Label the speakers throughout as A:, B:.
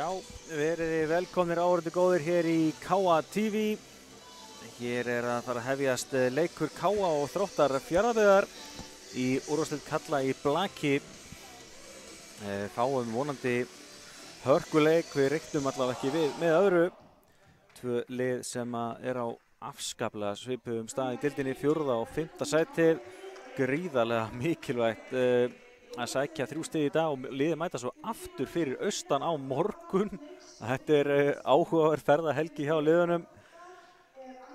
A: Já, verið velkomnir áhorfendur góðir hér í KA TV. Hér að fara að hefjast leikur KA og Þróttar Fjarðabyggðar í úrvalsdeild karla í blaki. Fáum vonandi hörkuleik, við reiknum allavega ekki við með öðru. Tvö lið sem er á afskaplega svipuðum stað í deildinni, 4. og 5. sætið. Gríðarlega mikilvægt að sækja 3 stig í dag og liðið mæta svo aftur fyrir austan á morgun. Þetta áhugaverð ferðahelgi hjá liðunum.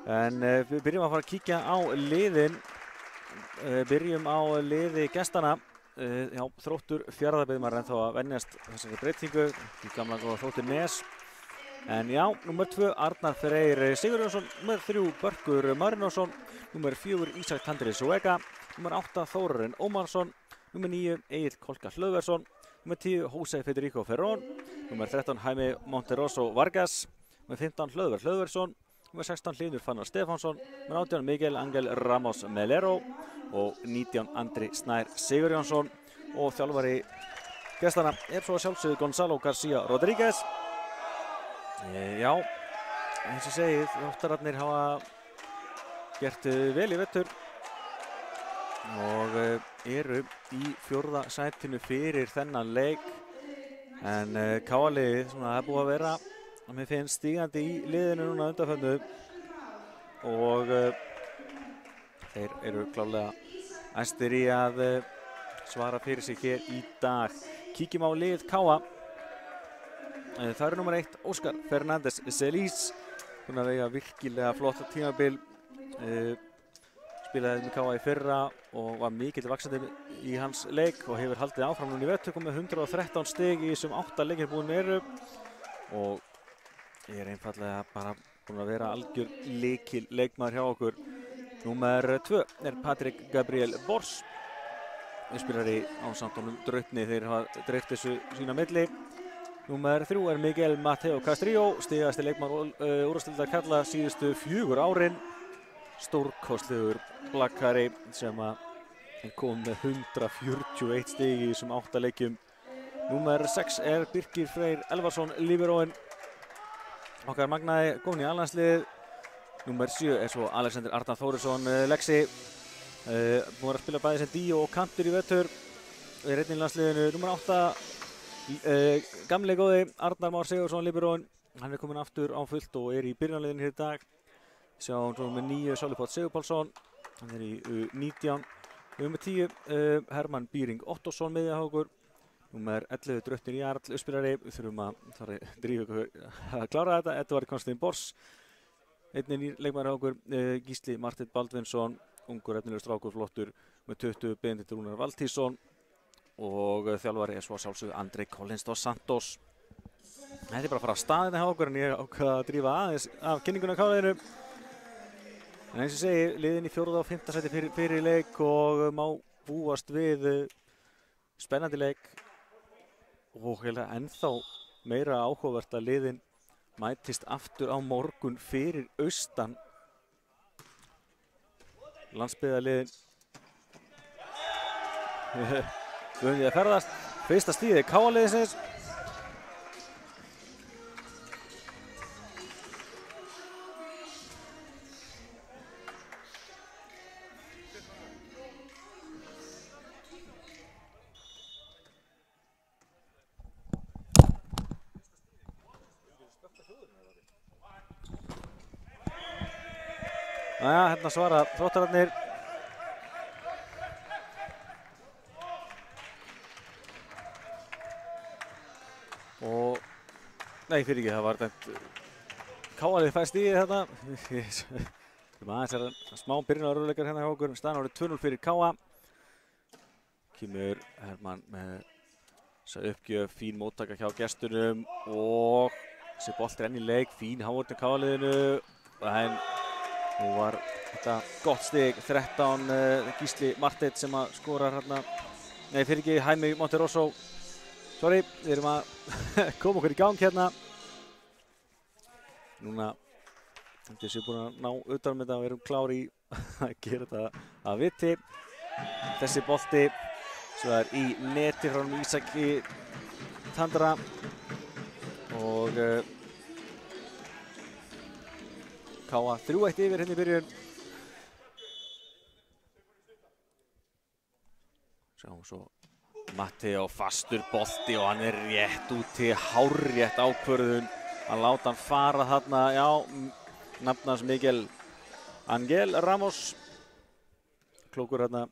A: En við byrjum að fara að kíkja á liðin. Byrjum á liði gestana. Já, Þróttur Fjarðabyggð, maður ennþá að venjast þessari breytingu. Í gamla góða Þróttur Nes. En já, númer 2 Arnar Freyr Sigurjónsson, númer 3 Börkur Marinósson, númer 4 Ísak Tandri Suega, númer 8 Þórarinn Ómarsson, númer 9 Egill Kolka Hlöðversson, númer 10 Jose Federico Ferrón, númer 13 Jaime Monteroso Vargas, númer 15 Hlöðver Hlöðversson, númer 16 Hlynur Fannar Stefánsson, númer 18 Miguel Ángel Ramos Melero og 19 Andri Snær Sigurjónsson. Og þjálfari gestana svo að sjálfsögðu Gonzalo García Rodríguez. Já, eins og segið, Þróttararnir hafa gert vel í vetur og eru í 4. sætinu fyrir þennan leik. En KA-liðið, það er búið að vera að mér finnst stígandi í liðinu núna undanförnu og þeir eru klárlega æstir í að svara fyrir sig hér í dag. Kíkjum á lið KA. Það eru númer 1 Óskar Fernández Celis. Hún er að eiga virkilega flott tímabil. Spilaði með KA í fyrra og var mikill vaxandi í hans leik og hefur haldið áfram núna í vetur, með 113 stig í þessum 8 leikir búin eru og einfaldlega bara búin að vera algjör lykil leikmaður hjá okkur. Númer 2 Patrik Gabriel Bors. Spilari ásamt honum Draupni, þeir hafa dreift þessu sína milli. Númer 3 Miguel Mateo Castrillo, stigasti leikmaður úrvalsdeildar karla síðustu 4 árin. Stórkostlegur blakkari sem kom með 141 stig í þessum 8 leikjum. Númer 6 Birkir Freyr Elvarsson Líberóin. Okkar magnaði góðn í allandsliðið. Númer 7 svo Alexander Arnar Þórisson Lexi. Búinn að spila bæði sem díó og kantur í vetur. Við erum einnig í landsliðinu. Númer 8 gamli góði Arnar Már Sigursson Líberóin. Hann komin aftur á fullt og í byrjunarliðinu hér í dag. Sjáum svo með 9 Sölvi Sigurpálsson. Hann í U19. Númer 10 Hermann Býring Ottosson miðjuhaugur. Númer 11 Draupnir Jarl uppspilari. Við þurfum að drífa ykkur að klára þetta. Edvard Konstantín Bors. Einnig leikmaður okkur Gísli Marteinn Baldvinsson, ungur efnilegur strákur flottur með 20 Benedikt Rúnar Valtísson og þjálfari svo að sjálfsögðu Andrei Collins dos Santos. Þetta bara að fara að staðina hjá okkur en ég ákvað að drífa aðeins af kynninguna á KA-liðinu. En eins og segi, liðin í 4. og 5. sæti fyrir leik og má búast við spennandi leik og ennþá meira áhugavert að liðin mætist aftur á morgun fyrir austan. Landsbyggðarliðin vunni að ferðast. Fyrsta stigið KA-liðsins. Hérna svara Þróttararnir. Og nei, fyrir ekki, það var dæmt KA-lið fæst í þetta. Smá byrjunaröruleikar hérna hjá okkur. Staðan árið 2-0 fyrir KA. Kemur Hermann með þessa uppgjöf, fín móttaka hjá gestunum og þessi bolti enn í leik, fín hávörn í KA-liðinu. En nú var þetta gott stig, 13 Gísli Marteinn sem skorar hérna. Nei, fyrir ekki, Jaime Monteroso. Sorry, við erum að koma okkur í gang hérna. Núna við séum búin að ná utan með þetta og erum klári í að gera þetta að viti. Þessi bolti svo er í neti frá Ísaki Tandra. og K.A. 3-1 yfir hérna í byrjun. Sjáum svo Matteo fastur bolti og hann rétt úti, hárrétt ákvörðun að láta hann fara þarna, já, nafn hans Miguel Angel Ramos. Klókur hérna,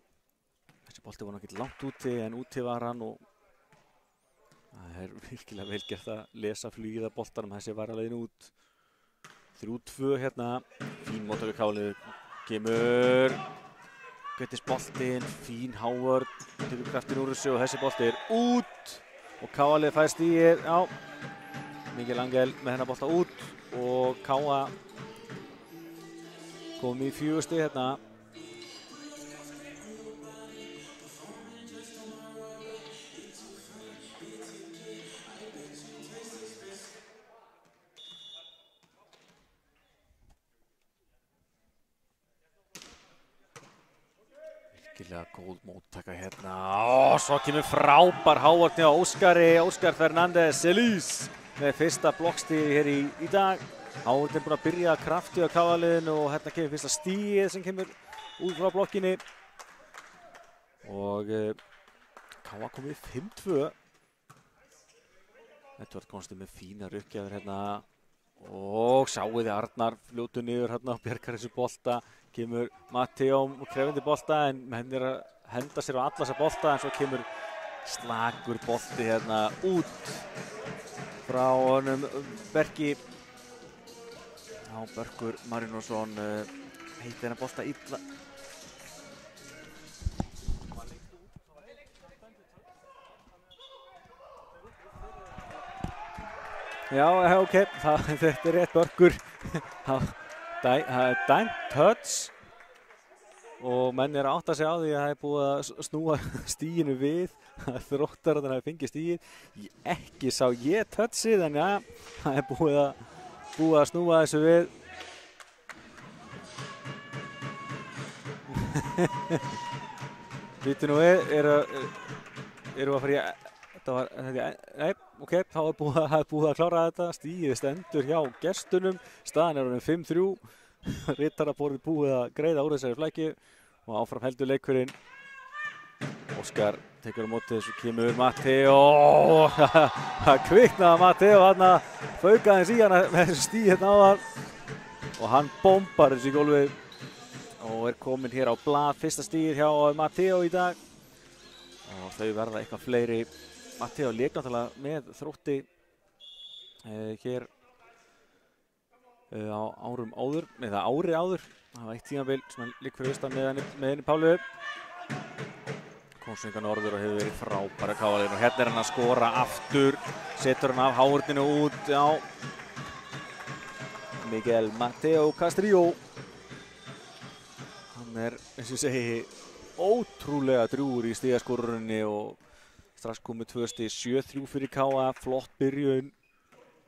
A: þessi bolti var náttúrulega langt úti en úti var hann og það virkilega vel gert að lesa flugið af boltanum, þessi var að leiðin út. 3-2 hérna, fín móttaka Káli, kemur Guttis boltinn, fín Hávörð, tekur kraftin úr þessu og þessi bolti út og Káli fær stigið, já, Miguel Angel með hennar bolta út og K.A. kom í 4 stig hérna. Virkilega góð móttaka hérna, svo kemur frábær Hávörð á Óskar Fernández Elís með fyrsta blokkstigið hér í dag. Hávörð búinn að byrja krafti á K.A.-liðinu og hérna kemur fyrsta stigið sem kemur út frá blokkinni og K.A. komið 5-2. Edvard Konsti með fínar uppgjafir hérna og sjáuði Arnar fljótu niður hérna og bjargar þessu bolta. Kemur Matteo krefindi bolta en henni að henda sér á alla þessa bolta en svo kemur slakur bolti hérna út frá honum Berki. Já, Börkur Marinósson heitir hennar bolta illa. Já, ok, þetta rétt Börkur. Það dæmt touch og menn að átta sig á því að það búið að snúa stíginu við. Þróttararnir hafi fengið stígið. Ekki sá ég touchið en ja, það búið að snúa þessu við. Býtu nú við, erum að fara í, nei, ok, þá er búið að klára þetta. Stígið stendur hjá gestunum, staðan orðin 5-3. Rittaraborðið búið að greiða úr þessari flækju og áfram heldur leikurinn. Óskar tekur á móti þessu, kemur Matteo, það kviknaði Matteo þarna, faukaði aðeins í hana með þessu stíg hérna áðan og hann bombar þessu í gólfið og kominn hér á blað, fyrsta stígið hjá Matteo í dag og þau verða eitthvað fleiri. Matteo lék náttúrulega með Þrótti hér á árum áður, eða ári áður. Það var eitt tímabil sem hann lík fyrir austan með henni Pálu. Konstinga norður og hefur verið frábæra K.A.-liðinu og hérna hann að skora aftur, setur hann af Hávörðinu út, já. Miguel Matteo Castrillo. Hann eins og ég segi, ótrúlega drjúgur í stigaskorunni og strax komið 2 stig, 7-3 fyrir K.A., flott byrjun.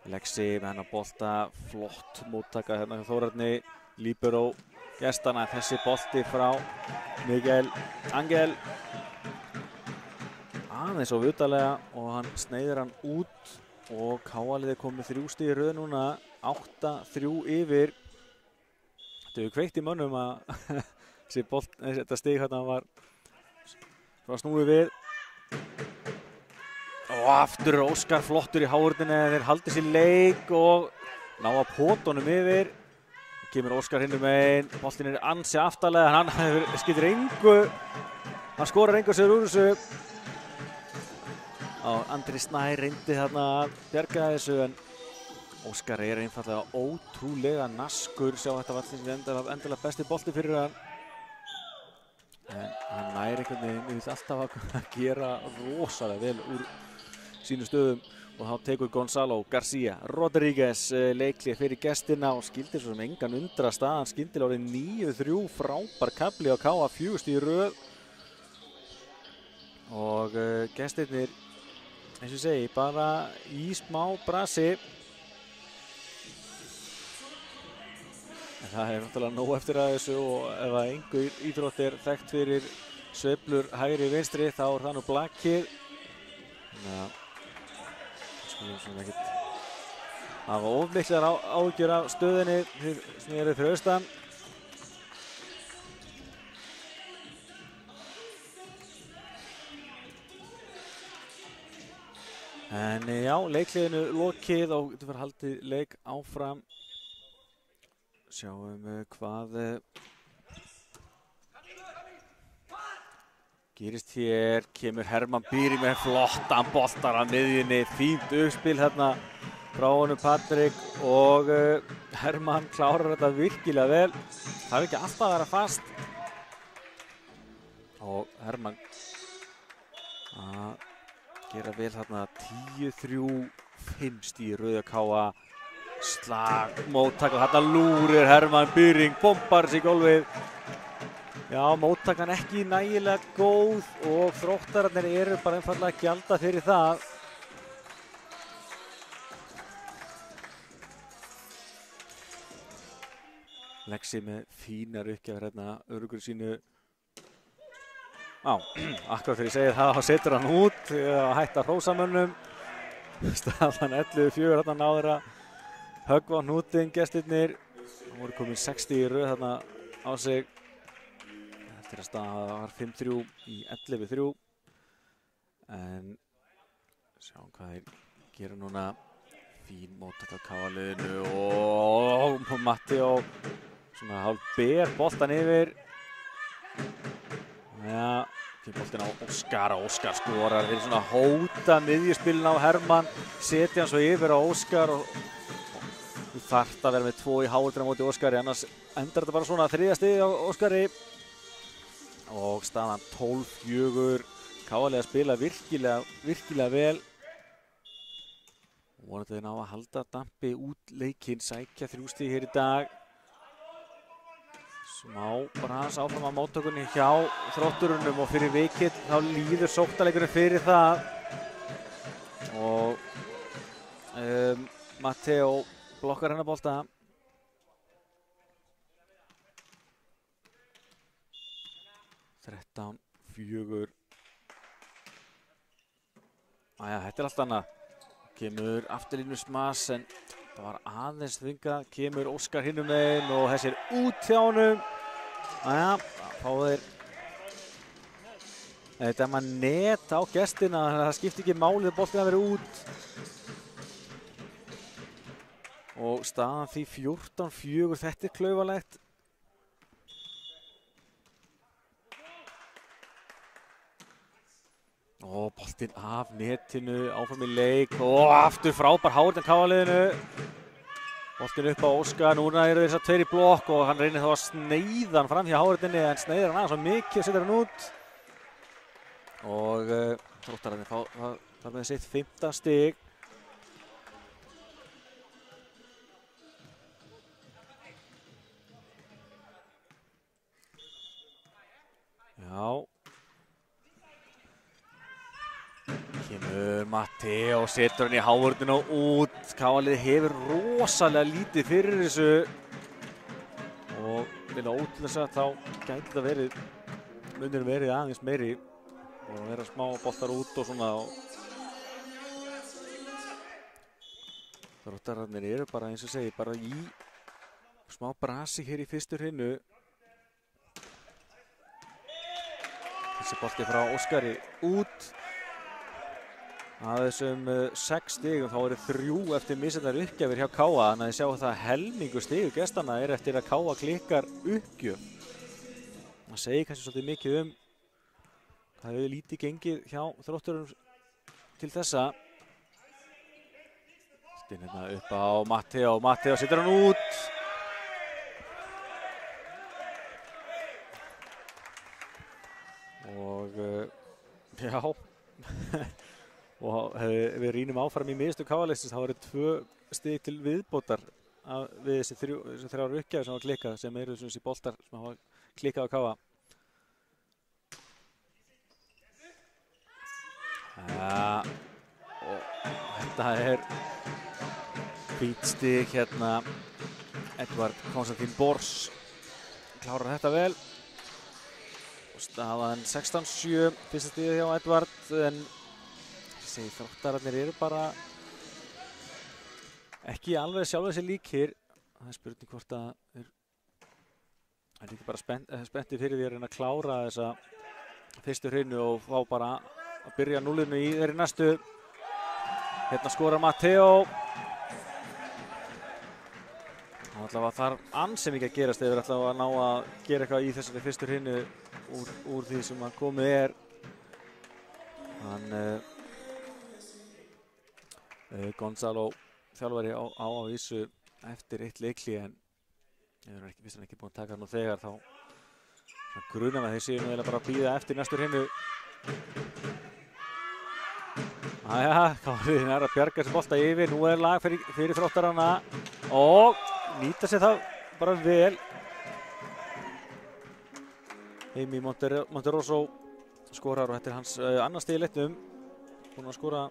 A: Lexi með hennar bolta, flott móttaka hérna hjá Þórarni, Líberó gestana, þessi bolti frá Miguel Angel. Aðeins og vutalega og hann sneiðir hann út og K.A.-liðið komið 3 stig í röð núna, 8-3 yfir. Þetta hefur kveikt í mönnum að þetta stig hérna var snúið við. Og aftur Óskar flottur í Hávörðinu, þeir haldið sér leik og ná að pótunum yfir. Kemur Óskar hinn megin, boltinn ansi aftarlega, hann skiptir engu, hann skorar engu sér úr þessu. Andri Snær reyndi þarna að bjarga þessu en Óskar einfallega ótrúlega naskur. Sjá þetta var endilega besti bolti fyrir hann. En hann nær einhvern veginn alltaf að gera rosalega vel úr sínum stöðum og þá tekur Gonzalo Garcia Rodríguez leiklið fyrir gestina og skildir svo sem engan undra staðan skyndilega orðið 9-3, frábær kafli á K.A. 4 stig í röð og gestirnir eins og ég segi bara í smá brasi en það náttúrulega nóg eftir að þessu og ef að einhver íþrótt þekkt fyrir sveiflur hægri vinstri þá það nú blakkið. Þannig að skulum svona ekkert hafa of miklar áhyggjur af stöðinni sem eru fyrir austan. En já, leikliðinu lokið og þetta var haldið leik áfram. Sjáum hvað gerist hér. Kemur Hermann Býring með flottan boltar að miðjunni. Fínt uppspil hérna frá honum Patrik og Hermann klárar þetta virkilega vel. Það er ekki alltaf að vera fast. Og Hermann að gera vel þarna 10-3, 5 stig Rauða KA. Slag, móttaka, þarna lúrir Hermann Býring, bombar sig í gólfið. Já, móttakan ekki nægilega góð og Þróttararnir eru bara einfaldlega að gjalda fyrir það. Lexi með fínar uppgjafir hérna, öruggur sínu. Já, akkurat þegar ég segi það, þá setur hann út að hætta hrósamönnum. Staðan 11-4, þarna náður að höggva á hnútinn gestirnir. Það voru komin 60 í röð þarna á sig. Eftir að staða var 5-3 í 11-3. En sjáum hvað þeir gera núna. Fín móttaka KA-liðinu og Matteo svona hálf ber boltan yfir. Já, fyrir boltin á Óskar og Óskar skorar. Þeir svona hóta miðjuspilin á Hermann, setja hann svo yfir á Óskar og þú þarft að vera með 2 í háutina móti Óskari, annars endar þetta bara svona 3. stig á Óskari. Og staðan 12-4. KA-liðið að spila virkilega vel. Vonandi þeir ná að halda dampi út leikinn, sækja 3 stig hér í dag. Smá bara hans áfram á móttökunni hjá Þrótturunum og fyrir vikið þá líður sóknarleikurinn fyrir það. Og Matteo blokkar hennar bolta. Þrettán, 4. Æja, þetta allt annað. Kemur afturlínu smass en það var aðeins þvingað. Kemur Óskar hinum megin og þessir út hjá honum. Æja, þá þeir þetta er maður net á gestina, þannig að það skiptir ekki máli þegar boltinn að vera út. Og staðan því 14-4, þetta er klaufalegt. Og boltinn af netinu, áfram í leik og aftur frábær hárinn KA-liðinu. Boltinn upp á Óskar, núna eru þessar 2 í blokk og hann reynir þá að sneiða hann fram hjá hárunni en sneiðir hann aðeins svo mikið, setur hann út. Og Þróttararnir fá með sitt 5. stig. Já. Kemur Matteo og setur hann í hávörðinu og út. KA-liðið hefur rosalega lítið fyrir þessu. Og vilja út til þess að þá gæti þetta verið, munir verið aðeins meiri. Og vera smá boltar út og svona. Þróttararnir eru bara eins og segi, bara í smá brasi hér í fyrstu hreinu. Þessi bolti frá Óskari út. Að þessum 6 stigum þá eru 3 eftir misjafnar uppgjafir hjá KA, þannig að ég sjá það helmingur stigu gestanna er eftir að KA klikkar uppgjöf. Það segir kannski svolítið mikið það hefur lítið gengið hjá Þrótturum til þessa. Stinn hérna upp á Matteo, Matteo setur hann út. Og já. Og við rýnum áfram í miðstu KA-liðsins, þá eru 2 stig til viðbótar við þessi 3 uppgjafir sem hafa klikkað, sem eru þessi boltar sem hafa klikkað á KA. Ja, og þetta er fínt stig hérna. Edvard Konstantín Bors klárar þetta vel. Og staðan 16-7, fyrsta stigið hjá Edvard, en Þróttararnir eru bara ekki alveg sjálfur sér líkir. Það er spurning hvort að það er ekki bara spennti fyrir því að reyna að klára þessa fyrstu hreinu og fá bara að byrja núlinu í þeirri næstu. Hérna skorar Matteo. Það allavega þarf ansi mikið að gerast ef við ætlum að ná að gera eitthvað í þessari fyrstu hreinu úr því sem að komið er. Gonzalo þjálfari á vísu eftir eitt leikli en fyrst hann ekki búinn að taka hann og þegar þá grunar með þeir séu nú bara að bíða eftir næstu hreinu. Jæja, Káriðin er að bjarga þessi bolta yfir. Nú er lag fyrir Þróttarana og nýta sér það bara vel. Heimi Monterosso skorar og þetta er hans annars stig í leiknum. Búinn að skora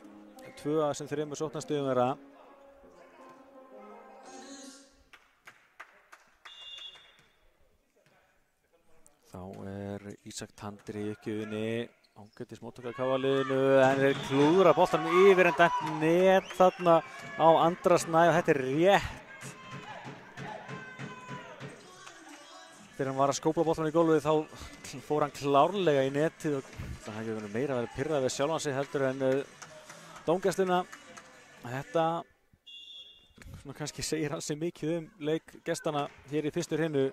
A: 2 af þessum 3 sóknarstigum þeirra. Þá er Ísak Tandri í uppgjöfinni. Ágætis móttaka KA-liðinu en þeir klúðra boltanum yfir en dæmt net þarna á Andra Snæ og þetta er rétt. Þegar hann var að skópla boltanum í gólfið þá fór hann klárlega í netið og það hefði verið meira að vera pirrað við sjálfan sig heldur en dómgæsluna. Þetta kannski segir hansi mikið leik gestana hér í fyrstu hreinu.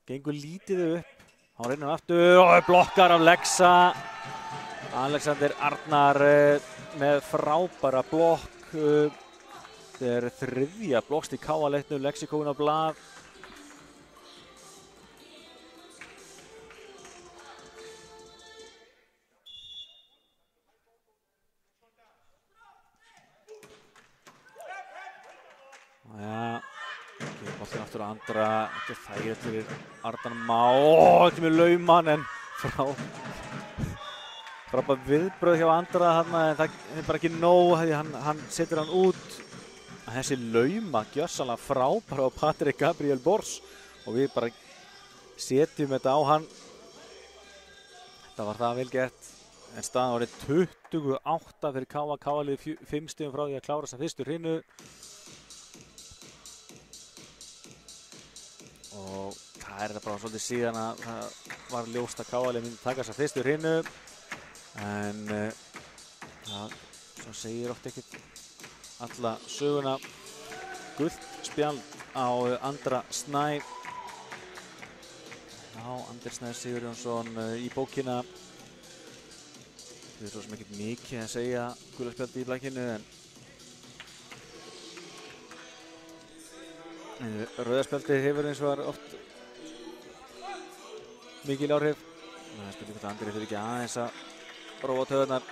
A: Gengur lítið upp. Hann reynir aftur og blokkar af Lexa. Alexander Arnar með frábæra blokk. Þetta er 3. blokkstíg KA-leiknum, Lexi komin á blað. Boltinn aftur á Andra, þetta er þægilegt fyrir Arnar Má, ekki með lauman en frábær viðbrögð hjá Andra þarna en það er bara ekki nóg því hann setur hann út. Þessi lauma gjörsamlega frábær á Patrik Gabriel Bors og við bara setjum þetta á hann. Þetta var það vel gert en staðan orðið 28 fyrir KA. KA-liðið 5 stigum frá því að klára þessa fyrstu hreinu. Og það er bara svolítið síðan að það var ljóst að KA-liðið myndi taka þessa fyrstu hreinu en það svo segir oft ekkert alla söguna. Gult spjald á Andra Snæ. Já, Andri Snær Sigurjónsson í bókina. Það er svo sem ekkert mikið að segja gula spjaldi í blækinu en rauðarspjaldið hefur eins og var oft mikil áhrif. Það er spilning hvort Andri fyrir ekki aðeins að róa töðunar.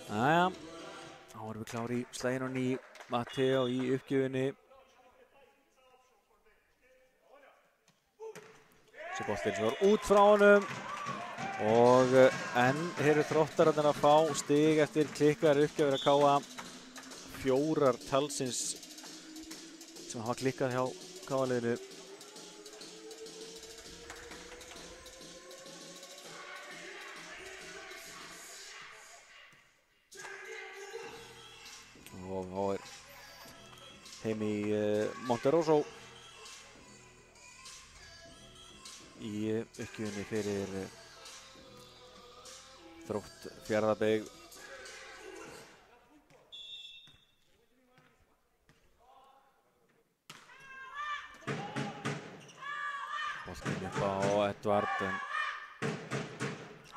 A: Jæja, þá erum við klári í slaginn á ný. Matteo í uppgjöfinni. Þessi boltinn sem var út frá honum og enn eru Þróttararnir að fá stig eftir klikkaðar uppgjafir að KA. 4 talsins sem hafa klikkað hjá KA-liðinu. Og þá er Heimi Monterosso í uppgjöfinni fyrir Þrótt Fjarðabyggð. Boltinn upp á Edvard en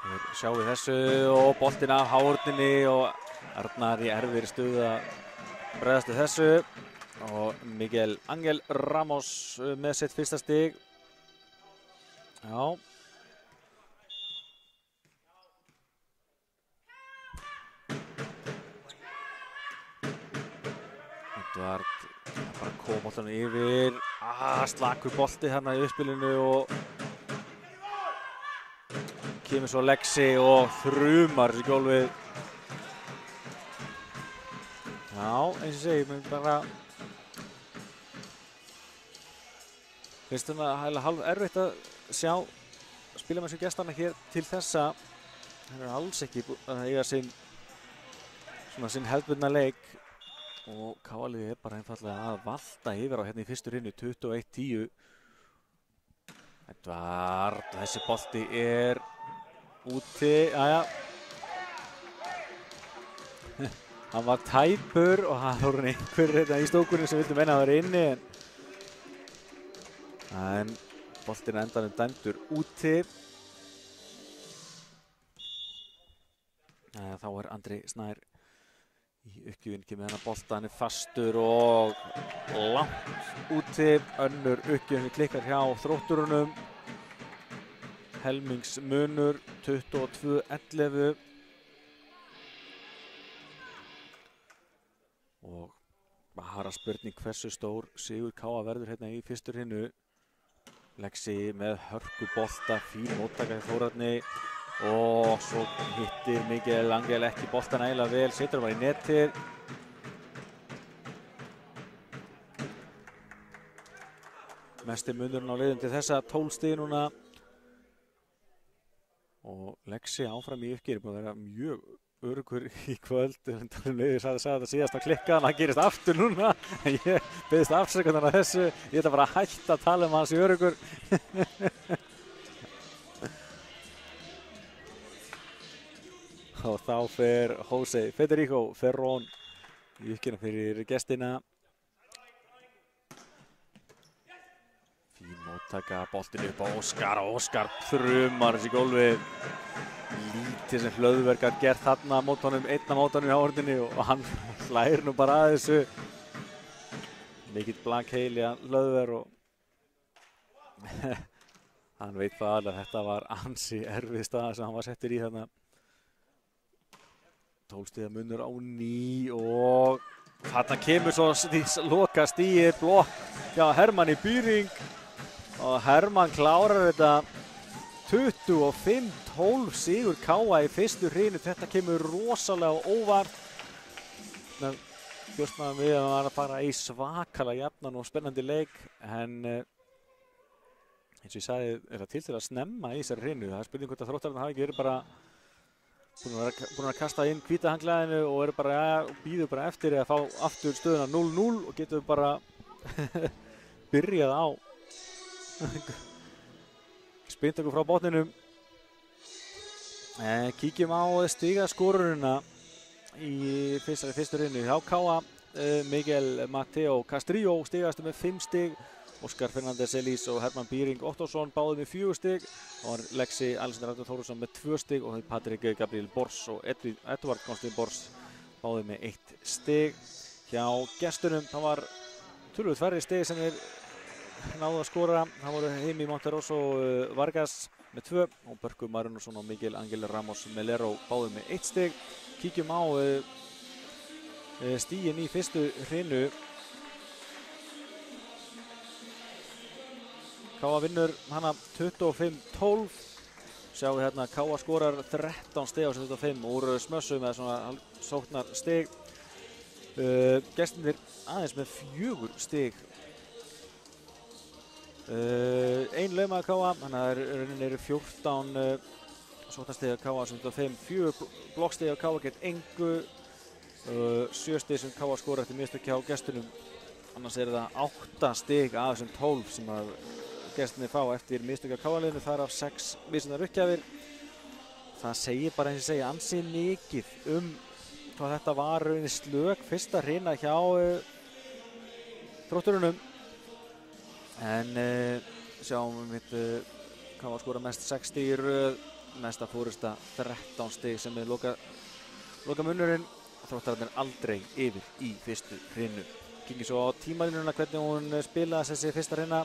A: þeir sjáu þessu og boltinn af hárninni og Arnar í erfiðri stuð að bregðast við þessu og Miguel Ángel Ramos með sitt fyrsta stig. Já. Edvard bara kom boltanum yfir. Slakur bolti hérna í uppspilinu og kemur svo Lexi og þrumar í gólfið. Já, eins og segi, bara Finnst það hálf erfitt að sjá spilamennsku gestanna hér til þessa. Það er alls ekki að eiga sinn hefðbundna leik og KA-liðið bara einfallega að valta yfir á hérna í fyrstu rinnu 21-10. Edvard, þessi bolti er úti, aðja. Hann var tæpur og það voru einhverjir hérna í stókunni sem vildi meina að vera inni en boltin er endanum dæmdur úti. Þá er Andri Snær í uppgjöfin, kemur þennan bolta, hann er fastur og langt úti. Önnur uppgjöfin klikkar hjá Þrótturunum. Helmingsmunur 22-11. Og bara spurning hversu stór sigur KA verður hérna í fyrstu rinnu. Lexi með hörku bolta, fín móttaka í Þórarni. Og svo hittir Miguel Angel ekki boltan eiginlega vel, setur hann bara í netið. Mesti munurinn á leiðum til þessa 12 stig núna. Og Lexi áfram í uppgjör, búin að vera mjög öruggur í kvöld. Leiðir sagði þetta síðast að klikka, hann gerist aftur núna. Ég beðist afsökunar á þessu, ég ætla bara að hætta að tala hans í öruggur. Og þá fer Jose Federico Ferrón í uppgjörna fyrir gestina. Fín móttaka, boltinn upp á Óskar og Óskar þrumar þessi gólfið. Lítið sem Hlöðver gat gert þarna mót honum, einn af mótunum í hárundinni og hann hlær nú bara að þessu. Mikill blankheili að Hlöðver og hann veit það alveg að þetta var ansi erfið staða sem hann var settur í þarna. 12 stiga munur á ný og þarna kemur svo loka stigið, blokk hjá Hermanni Byring og Hermann klárar þetta 25-12 sigur KA í fyrstu hrinu. Þetta kemur rosalega óvart. Bjóst maður við að hann var að fara í svakalega jafnan og spennandi leik en eins og ég sagði er það til að snemma í þessari hrinu. Það er spurning hvort að Þróttararnir hafi ekki verið bara búin að kasta inn hvíta handklæðinu og eru bara býður bara eftir að fá aftur stöðuna 0-0 og getur bara byrjað á spyntöku frá botninum. Kíkjum á stigaskorurina í fyrstu rinnu. Hjá KA Miguel Mateo Castrillo stigastu með 5 stig. Óskar Fernández Elís og Hermann Byring Ottosson báði með 4 stig. Og Lexi Alexander Artur Þórsson með 2 stig og Patrik Gabriel Bors og Edvard Konstantín Bors báði með 1 stig. Hjá gestunum það var töluvert færri stig sem þeir náðu að skora. Það voru Heimi Monteroso Vargas með 2 og Börkur Marinusson og Miguel Angel Ramos Melero báði með 1 stig. Kíkjum á stigin í fyrstu hrinu. KA vinnur hana 25-12. Sjáum við hérna KA skorar 13 stig á 25 úr smössu með svona sóknar stig. Gestirnir aðeins með 4 stig. Ein laumað KA, þannig að rauninni eru 14 sóknarstig á KA 25, 4 blokkstig á KA gegn engu, 7 stig sem KA skorar eftir mistök hjá gestunum. Annars er það 8 stig af þessum 12 sem að gestinni fá eftir mistök á KA-liðinu, þar af 6 vísindar uppgjafir. Það segir bara eins og segja ansi mikið hvað þetta var rauninni slök fyrsta hrina hjá Þrótturunum. En sjáum við KA skora mest 6 stig í röð, mesta fórusta 13 stig sem er loka munurinn. Þróttararnir aldrei yfir í fyrstu hrinu. Kíkjum svo á tímalínuna hvernig hún spilaði þessi fyrsta hrina.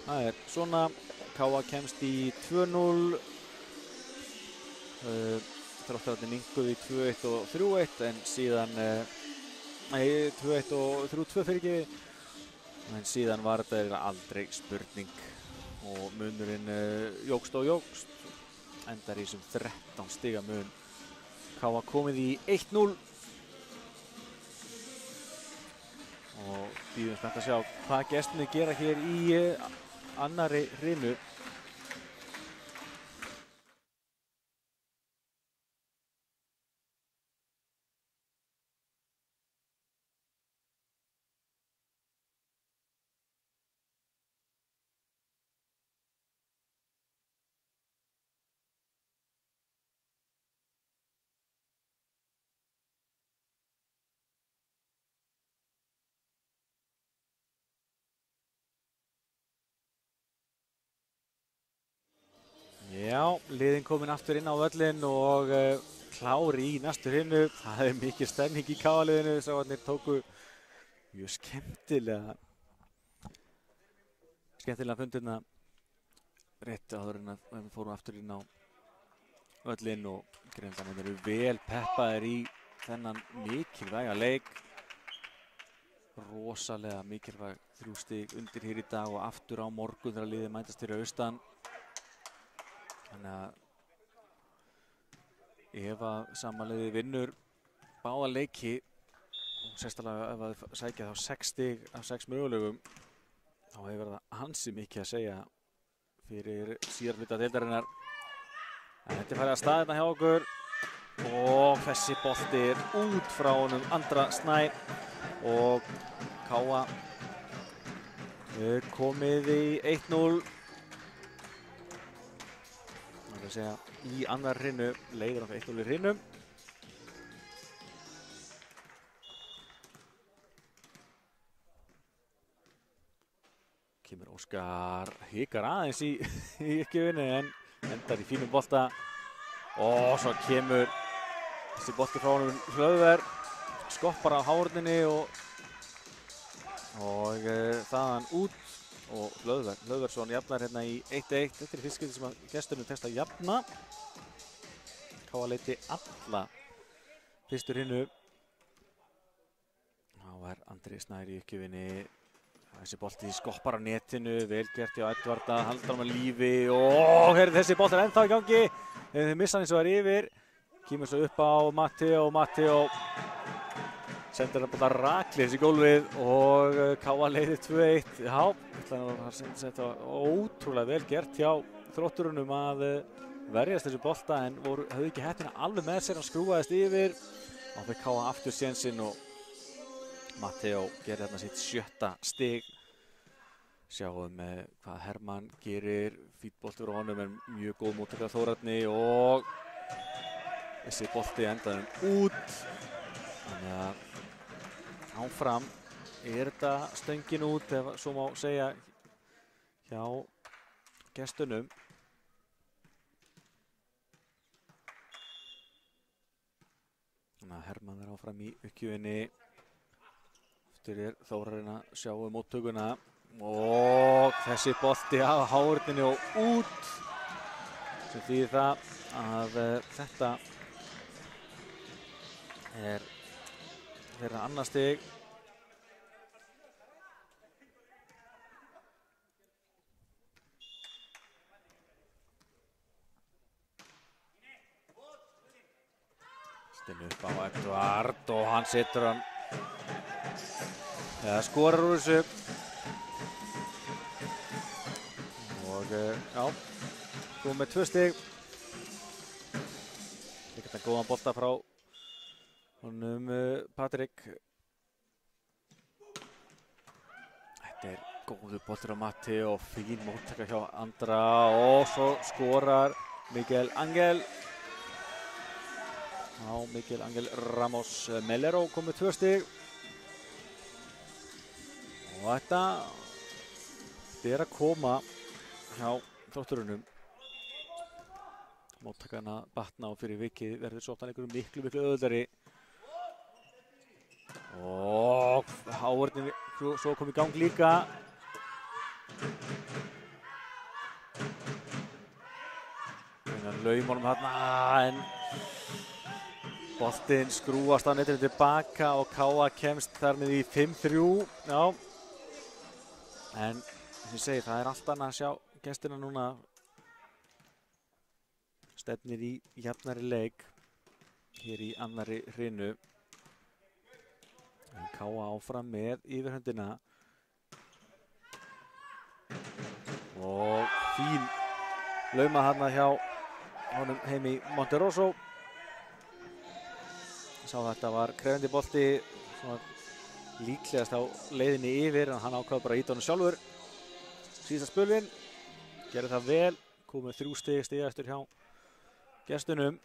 A: Það er svona, KA kemst í 2-0, Þróttararnir minnkuðu í 2-1 og 3-1 en síðan, 2-1 og 3-2 fyrir ekki, en síðan var þetta aldrei spurning og munurinn jókst og jókst, endar í þessum 13 stiga mun. KA komið í 1-0 og bíðum spennt að sjá hvað gestirnir gera hér í annarri hrinu. Já, liðin komin aftur inn á völlinn og klár í næstu hrinu. Það er mikið stemning í KA-liðinu. Strákarnir tóku mjög skemmtilega fundina rétt áður en að við fórum aftur inn á völlinn og greinlega eru vel peppaðir í þennan mikilvæga leik. Rosalega mikilvæg 3 stig undir hér í dag og aftur á morgun þegar liðið mætast fyrir austan. Þannig að ef að sama liðið vinnur báða leiki og sérstaklega ef að sækja þá 6 stig af 6 mögulegum þá hefur það ansi mikið að segja fyrir síðar hluta deildarinnar. En þetta er farið að staðina hjá okkur og þessi bolti er út frá honum Andra Snæ og KA er komið í 1-0. Það er að segja í annar hrinu, leiður okkar 1-0 í hrinu. Kemur Óskar, hikar aðeins í uppgjöfinni en endar í fínum bolta. Og svo kemur þessi bolti frá honum Hlöðver, skoppar á hárninni og þaðan út. Og Hlöðversson jafnar hérna í 1-1. Þetta er fyrst skipti sem að gestunum tekst að jafna. KA leiddi alla fyrstu hrinu. Þá er Andri Snær í uppgjöfinni. Þessi bolti skoppar á netinu, vel gert hjá Edvarda, haldur hann með lífi og þessi bolti er ennþá í gangi. Þeir missa hann eins og það er yfir. Kemur svo upp á Matteo. Sendir hann bara rakleiðis í gólfið og KA leiðir 2-1. Já, þetta var ótrúlega vel gert hjá Þrótturunum að verjast þessu bolta en höfðu ekki heppina alveg með sér, hann skrúfaðist yfir. Þá fékk KA aftur sénsinn og Matteo gerir þarna sitt 7. stig. Sjáum hvað Hermann gerir, fínn bolti frá honum en mjög góð móttaka Þórarni og þessi bolti endaðum út. Þannig að áfram er þetta stöngin út ef svo má segja hjá gestunum. Þannig að Hermann er áfram í uppgjöfinni. Aftur er Þórarinn að sjá móttökuna og þessi bolti af hárninni og út sem þýðir það að þetta er þeirra annað stig. Stinn upp á Edvard og hann setur hann eða skorar úr þessu og já, komið með 2 stig. Þetta er góðan bolta frá honum Patrik. Þetta er góður boltur á Matti og fín móttaka hjá Andra og svo skorar Miguel Angel. Já, Miguel Angel Ramos Melero komið 2 stig. Og þetta er að koma hjá Þrótturunum. Móttakarna batna og fyrir vikið verður sóknarleikurinn miklu auðveldari. Og hárninni svo kom í gang líka. Laum honum þarna en boltinn skrúast á netinu tilbaka og KA kemst þar með í 5-3. Já. En sem ég segi, það er allt annað að sjá gestina núna. Stefnir í jafnari leik hér í annarri hrinu. Káa áfram með yfirhöndina. Og fín lauma þarna hjá honum Heimi Monterosso. Sá þetta var krefjandi bolti, svona líklegast á leiðinni yfir, en hann ákvað bara að ýta honum sjálfur. Síðasta spölvin, gerði það vel, komið 3 stig eftir hjá gestunum.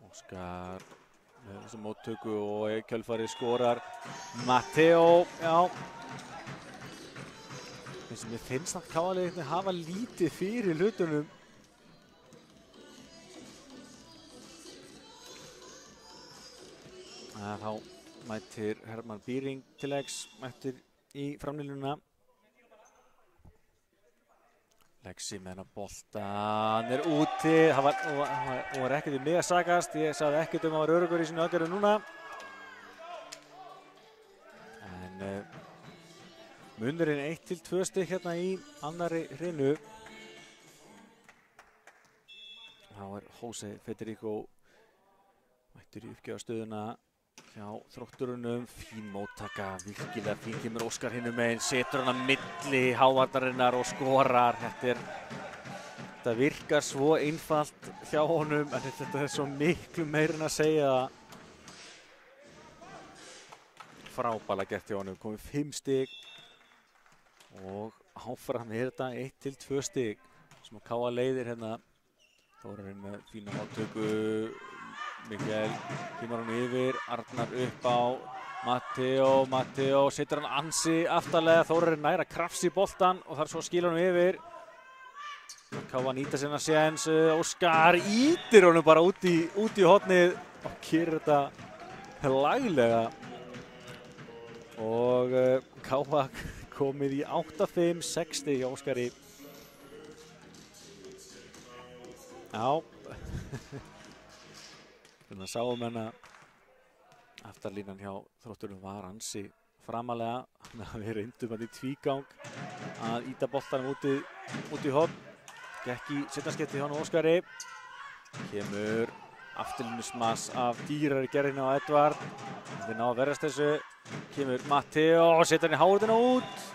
A: Óskar með þessu móttöku og í kjölfarið skorar Matteo. Já. Mér finnst að Káa-liðið hafa lítið fyrir hlutunum. Þá mætir Hermann Bíring til leiks, mættir í framlínuna. Lexi með hennar boltan er úti. Það var ekkert um mig að sakast. Ég sagði ekkert að var öruggur í sínu aðgerðum núna. En munurinn 1-2 stig hérna í annarri hrinu. Þá er Jose Federico mættur í uppgjöfarstöðuna hjá Þrótturunum. Fín móttaka, virkilega fín, kemur Óskar hinum megin, setur hann að milli hávardarinnar og skorar. Þetta virkar svo einfalt hjá honum, en þetta er svo miklu meira en að segja. Frábærlega gert hjá honum, komið 5 stig og áfram er þetta 1-2 stig sem að Káa leiðir hérna. Þórarinn með fína móttöku. Mikael kemur hann yfir, Arnar upp á Matteo setur hann ansi aftarlega. Þórarinn nær að krafsa í boltan og þar svo skilur hann yfir. Káa nýta sinna séns, Óskar ýtir honum bara út í hornið og gerir þetta laglega. Og Káa komið í 8-5, 6 stig hjá Óskari. Já. Þannig að sáum henn að aftarlínan hjá Þrótturum var ansi framalega. Þannig að við reyndum hann í tvígang að ýta boltanum út í horn. Gekk í seinnaskipti hjá Óskari. Kemur afturlínusmass af dýrari gerðinni á Edvard. Þeir ná að verjast þessu. Kemur Matteo og setur hann í háruna út.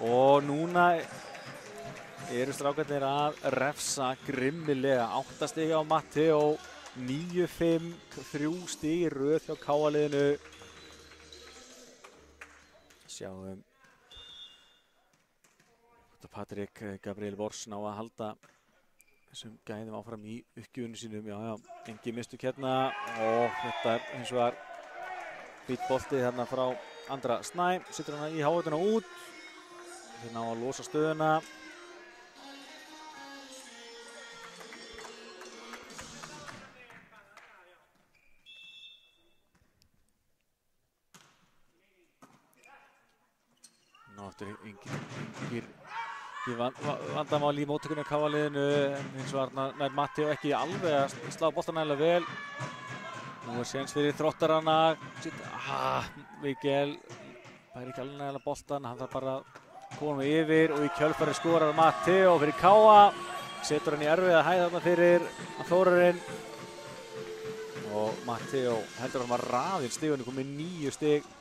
A: Og núna eru strákarnir að refsa grimmilega. 8 stig á Matteo. 9-5, 3 stig í röð hjá Káa-liðinu. Sjáum Patrik Gabriel Bors ná að halda þessum gæðum áfram í uppgjöfunum sínum. Já, engi mistök hérna og þetta er hins vegar fínn bolti þarna frá Andra Snæ. Setur hann í hávötuna út. Þeir ná að losa stöðuna. Engir vandamál í móttökunni á Káa-liðinu, en hins vegar nær Matteo ekki alveg að slá boltan nægilega vel. Nú er séns fyrir Þróttarana. Mikael fær ekki alveg nægilega boltan, hann þarf bara að koma yfir og í kjölfarið skorar Matteo fyrir Káa. Setur hann í erfiða hæð þarna fyrir Þórarinn. Og Matteo heldur hann að raðinn stigunni, komið 9 stig.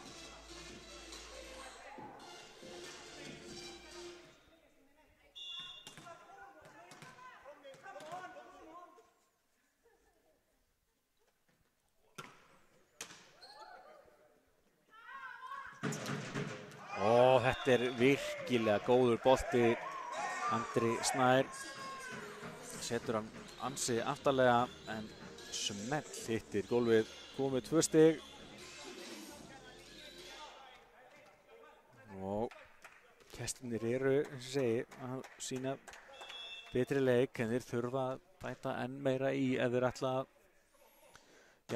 A: Þetta er virkilega góður bolti. Andri Snær setur hann ansi aftarlega en smell hittir gólfið. Komið 2 stig. Og gestirnir eru, eins og segi, að sína betri leik, en þeir þurfa að bæta enn meira í ef þeir ætla að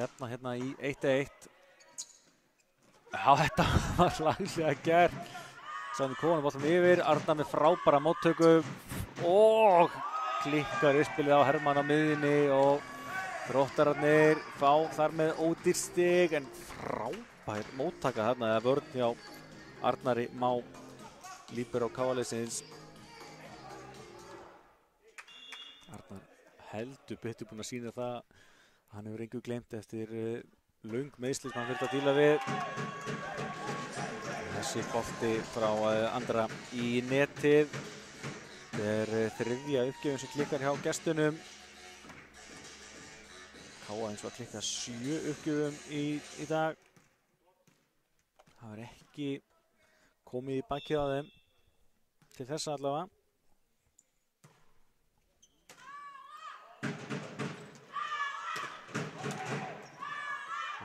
A: jafna hérna í 1-1. Já, þetta var laglega gert. Sáðum konum boltanum yfir, Arnar með frábæra móttöku og klikkar uppspilið á Hermann á miðjunni og Þróttararnir fá þar með ódýrt stig, en frábær móttaka þarna eða vörn hjá Arnari Má líbero Káa-liðsins. Arnar heldur betur búinn að sýna það Hann hefur engu gleymt eftir löng meiðsli sem hann þurfti að díla við. Þessi bolti frá Andra í netið. Þetta þriðja uppgjöfun sem klikkar hjá gestunum. KA eins og að klikka 7 uppgjöfum í dag. Það var ekki komið í bakið á þeim til þessa allavega.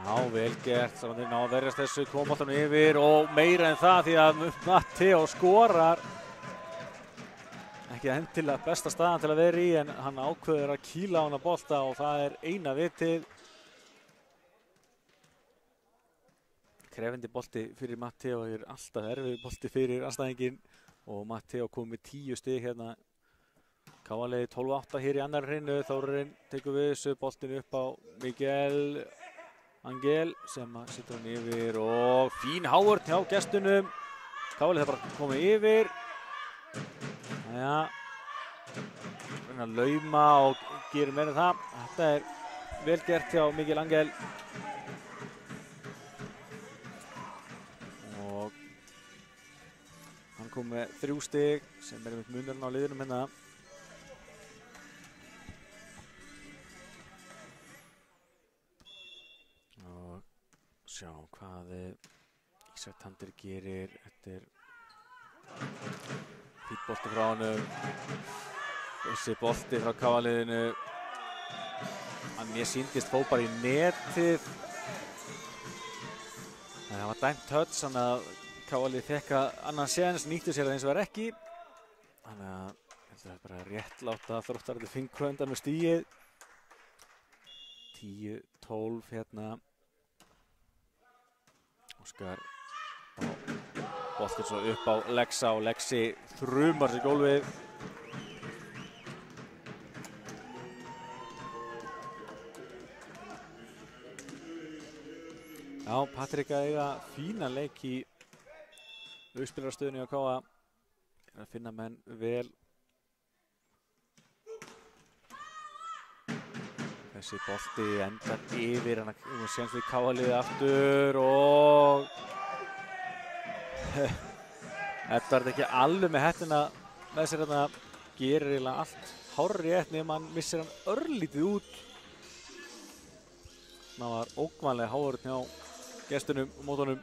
A: Já, vel gert. Það var ná að verjast þessu, kom boltanum yfir og meira en það því að Matteo skorar. Ekki endilega besta staðan til að vera í en hann ákveður að kýla á hana bolta og það eina vitið. Krefindi bolti fyrir Matteo alltaf erfið bolti fyrir anstæðinginn og Matteo kom með 10 stig hérna. KA-liðið 12-8 hér í annar hreinu. Þórarinn tekur við þessu boltinu upp á Miguel Angel sem setur hann yfir og fín hávörn hjá gestunum. KA-liðið bara komið yfir. Jæja, reyna að lauma og gerir meira það. Þetta vel gert hjá Miguel Angel. Og hann kom með 3 stig sem með munurinn á liðinum hérna. Og sjá hvað Ísak Tandir gerir. Þetta fínn bolti frá honum. Þessi bolti frá KA-liðinu. Mér sýndist fór bara í netið. Það var dæmt touch, þannig að KA-liðið fekk annan séns, nýttu sér það eins og var ekki. Þannig að það er bara réttlátt að Þróttararnir fengu undan með stigið. 10-12 hérna. Óskar boltinn svo upp á Lexa og Lexi þrumar sig gólfið. Já, Patrik að eiga fínan leik í uppspilararstöðunni á KA. Að finna menn vel. Þessi bolti endar yfir, hann séns við KA-liðið aftur og Edvard ekki alveg með hettina með sér hérna, gerir eiginlega allt hárrétt nema hann missir hann örlítið út. Það var ógnvænlega hávörn hjá gestunum og mótunum.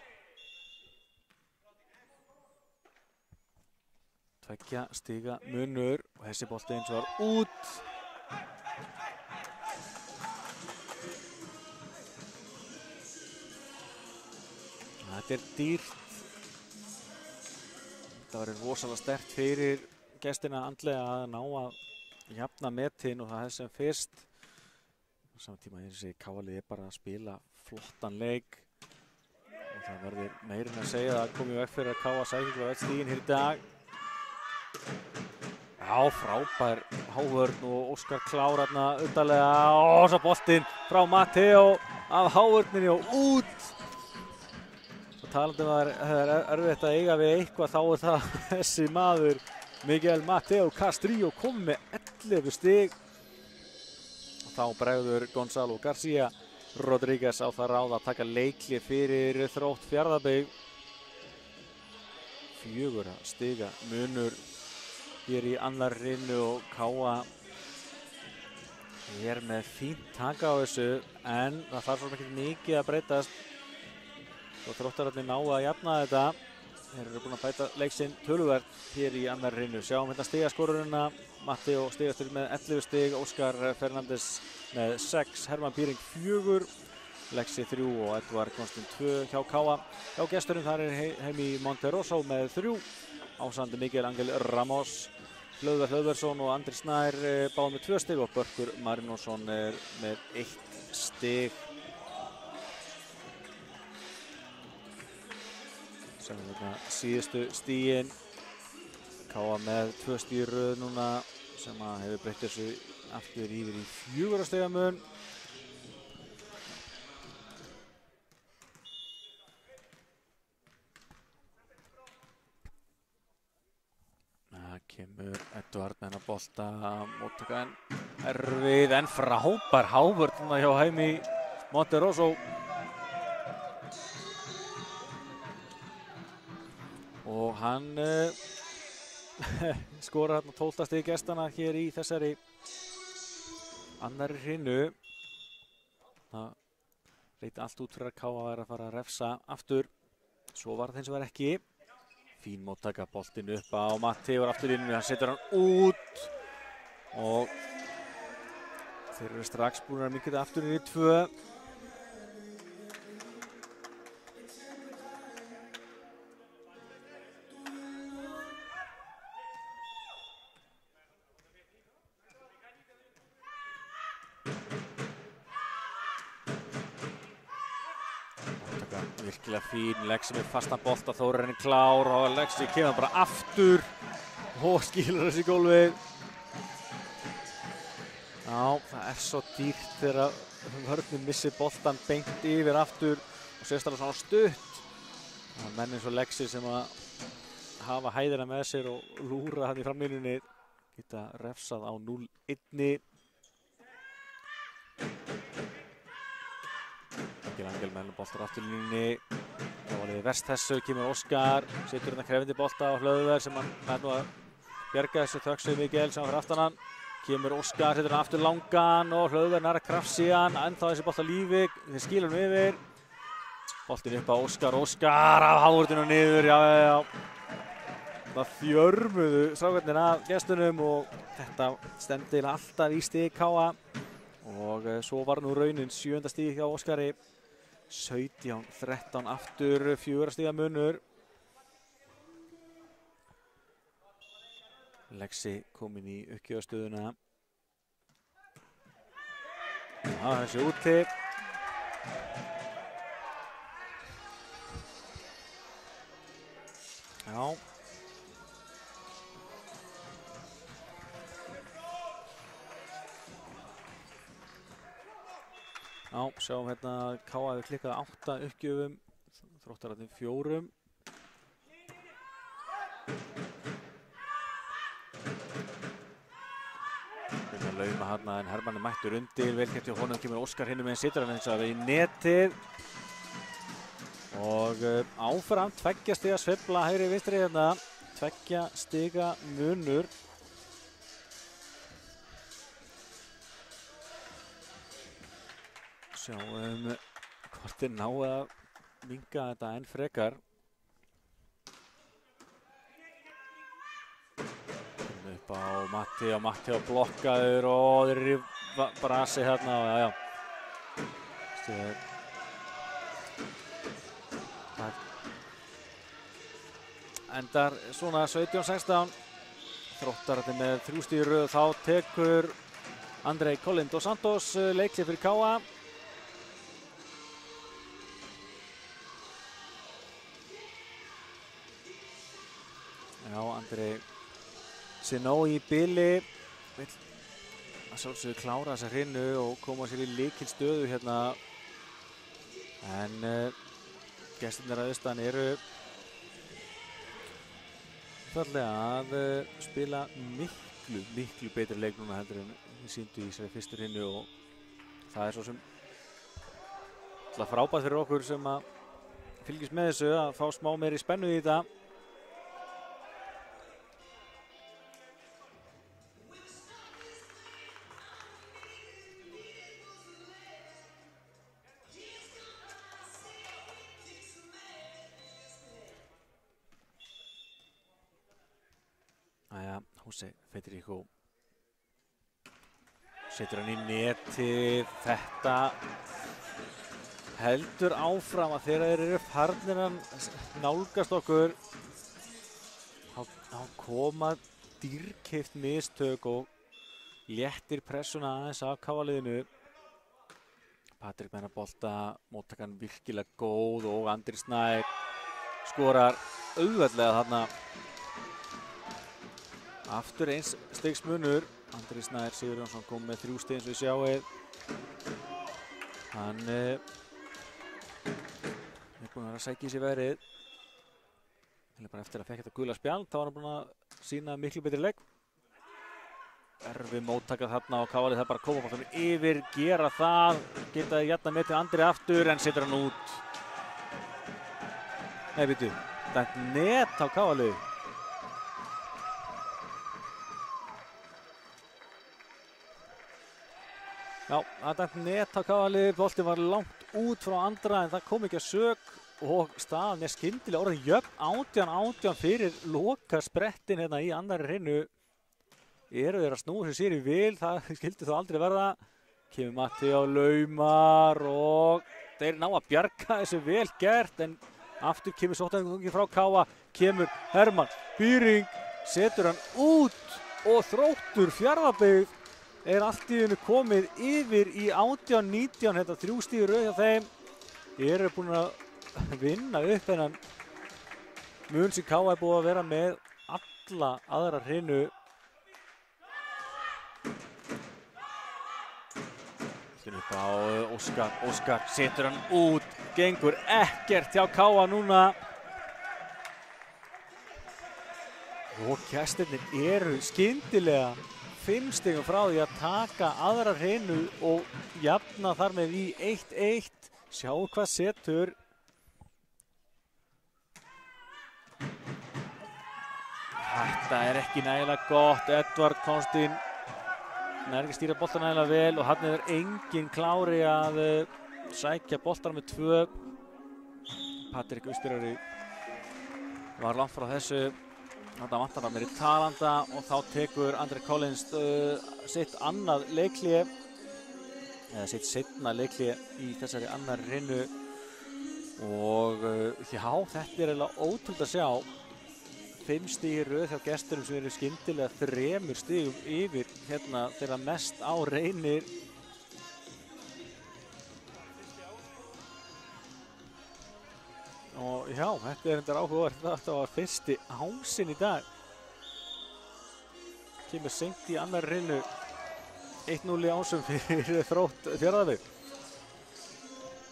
A: 2 stiga munur og þessi bolti eins og var út. Þetta dýrt. Það var rosalega sterkt fyrir gestina andlega að ná að jafna metin og það sem fyrst. Á saman tíma þessi KA-liðið bara að spila flottan leik. Og það verður meirinn að segja að það komið vekk fyrir að KA sækir á stigin hér í dag. Já, frábær hávörn og Óskar klár hérna undarlega. Og svo boltinn frá Matteo af hávörninni og út. Talandi var erfitt að eiga við eitthvað, þá það þessi maður Miguel Matteo Castrillo komið með 11 stig. Og þá bregður Gonzalo Garcia Rodríguez á það ráð að taka leikli fyrir Þrótt Fjarðabyggð. 4 stiga munur hér í annar hreinu og KA með fínt taka á þessu en það þarf svo mikið að breytast. Og Þróttararnir ná að jafna þetta. Þeir eru búin að bæta leik sinn töluvert hér í annar hreinu. Sjáum hérna stigaskorurina. Matteo stigastur með 11 stig, Óskar Fernandes með 6, Hermann Píring 4, Lexi 3 og Edvard Konstin 2 hjá KA. Hjá gesturinn þar Heimi Monterosso með 3, ásandi Miguel Angel Ramos, Hlöðver Hlöðversson og Andri Snær báð með 2 stig og Börkur Marinósson með 1 stig. Síðustu stigin. KA með 2 stig í röð núna sem hefur breytt þessu aftur yfir í 4 stiga mun. Það kemur Edvard með hennar bolta móttakaðinn. erfið en frábær hávörn hjá Jaime Monterroso. Og hann skorar hérna 12. stig gestana hér í þessari annarri hrinu. Það leiti allt út fyrir að KA að fara að refsa aftur. Svo var það hins vegar ekki. Fín móttaka, boltinn upp á Matti og aftur inn, hann setur hann út og þeir eru strax búin að minnka þetta aftur inn í 2. Virkilega fín, Lexi með fastan bolta, Þórarinn klár og Lexi kemur bara aftur og skilur þessi gólfið. Já, það er svo dýrt þegar vörnin missir boltan beint yfir aftur og sérstaklega svona stutt. Það er menn eins og Lexi sem að hafa hæðina með sér og lúra hann í framlínunni geta refsað á 0-1. Angel með boltar afturlínunni. Það var liðið verst þessu, kemur Óskar, setur hérna krefindi bolta á Hlöðver sem hann er nú að bjarga þessu þöksuð Miguel sem hann fyrir aftan hann. Kemur Óskar, setur hann aftur langan og Hlöðver nær að krafsi hann, ennþá þessi bolta lífi, þeir skilur hann yfir. Boltinn upp á Óskar, Óskar af hávörðinu niður, já. Það þjörmuðu strákarnir af gestunum og þetta stemdi alltaf í stig KA. Og svo var nú raunin 7. stig hjá Óskari. 17-13 aftur, 4 stiga munur. Lexi kominn í uppgjöfastöðuna. Já, þessi úti. Já. Já, sjáum hérna að KA hefur klikkað 8 uppgjöfum, Þróttararnir 4. Hérna lauma hérna en Hermann er mættur undir, vel gert hjá honum, kemur Óskar hinum með situr hann eins og í netið. Og áfram 2 stiga sveifla hægri vinstri hérna, 2 stiga munur. Sjáum hvort þeir ná að minnka þetta enn frekar. Upp á Matti og Matti á blokkaður og þeir eru í brasi hérna og já. Það endar svona 17-16. Þróttararnir með 3 stig í röð, þá tekur Andrei Colin dos Santos leikli fyrir KA. Já, Andrei Sinó í bili vill að sjálfsögðu klára þessa hrinu og koma sér í lykilstöðu hérna. En gestirnir að austan eru einfaldlega að spila miklu betri leik núna heldur en við sýndu í þessari fyrstu hrinu og það er svo sem frábært fyrir okkur sem að fylgjast með þessu að fá smá meiri spennu í þetta. José Federico setur hann í netið. Þetta heldur áfram að þegar þeir eru farnir að nálgast okkur þá koma dýrkeypt mistök og léttir pressuna aðeins af KA-liðinu. Patrik með hennar bolta, móttakan virkilega góð og Andri Snær skorar auðveldlega þarna. Aftur 1 stigs munur. Andri Snær Sigurjónsson kom með 3 stig eins og við sjáum. Hann er búinn að vera að sækja í sig veðrið. Bara eftir að fekk þetta gula spjald, þá var hann búinn að sýna miklu betri leik. erfið móttaka þarna og KR það bara að koma boltanum yfir, gera það, geta jafna með til Andri aftur en setur hann út. Nei, veitu, þetta er net á KR. Já, þetta er net á KR, boltinn var langt út frá Andra en það kom ekki að sök og staðan er skyndilega orðin jöfn 18-18 fyrir loka sprettin hérna í annarri hreinu. Eru þeir að snúa sem sér í vil, það skildi þó aldrei verða. Kemur Matti á laumar og þeir ná að bjarga þessu vel gert en aftur kemur sóknargöngi frá Káa, kemur Hermann, Býring, setur hann út og Þróttur Fjarðabyggð er allt í einu komið yfir í 18-19, þetta 3 stig í röð hjá þeim. Eru búin að vinna upp þennan mun sem Káa er búið að vera með alla aðra hreinu. Upp á Óskar setur hann út, gengur ekkert hjá Káa núna. Og gestirnir eru skyndilega 5 stigum frá því að taka aðra hreinu og jafna þar með í 1-1. Sjáu hvað setur. Þetta er ekki nægilega gott. Edvard Konstin nær ekki stýra boltan nægilega vel og hann er engin klári að sækja boltan með 2. Patrik Uppspyrari var langt frá þessu. Þetta vantar hann meiri talanda og þá tekur Andri Collins sitt annað leikhlé eða sitt seinna leikhlé í þessari annarri hreinu og já, þetta er eiginlega ótrúlegt að sjá. 5 stig í röð hjá gesturum sem eru skyndilega 3 stigum yfir hérna þeirra mest á reynir. Og já, þetta er endar áhugavert, þetta var fyrsti ásinn í dag. Kemur seint í annar hreinu, 1-0 í ásum fyrir Þrótt Fjarðabyggð.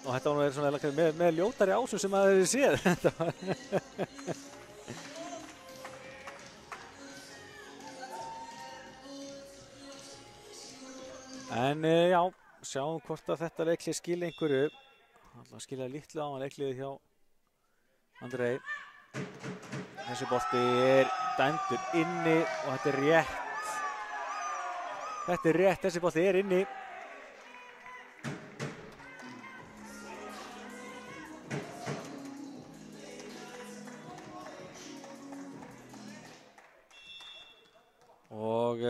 A: Og þetta var nú svona með ljótari ásum sem að þið séð. En já, sjáum hvort að þetta leiklið skilja einhverju. Það skilja lítið á hann leiklið hjá Andrei. Þessi bolti er dæmdur inni og þetta er rétt. Þetta er rétt, þessi bolti er inni. Og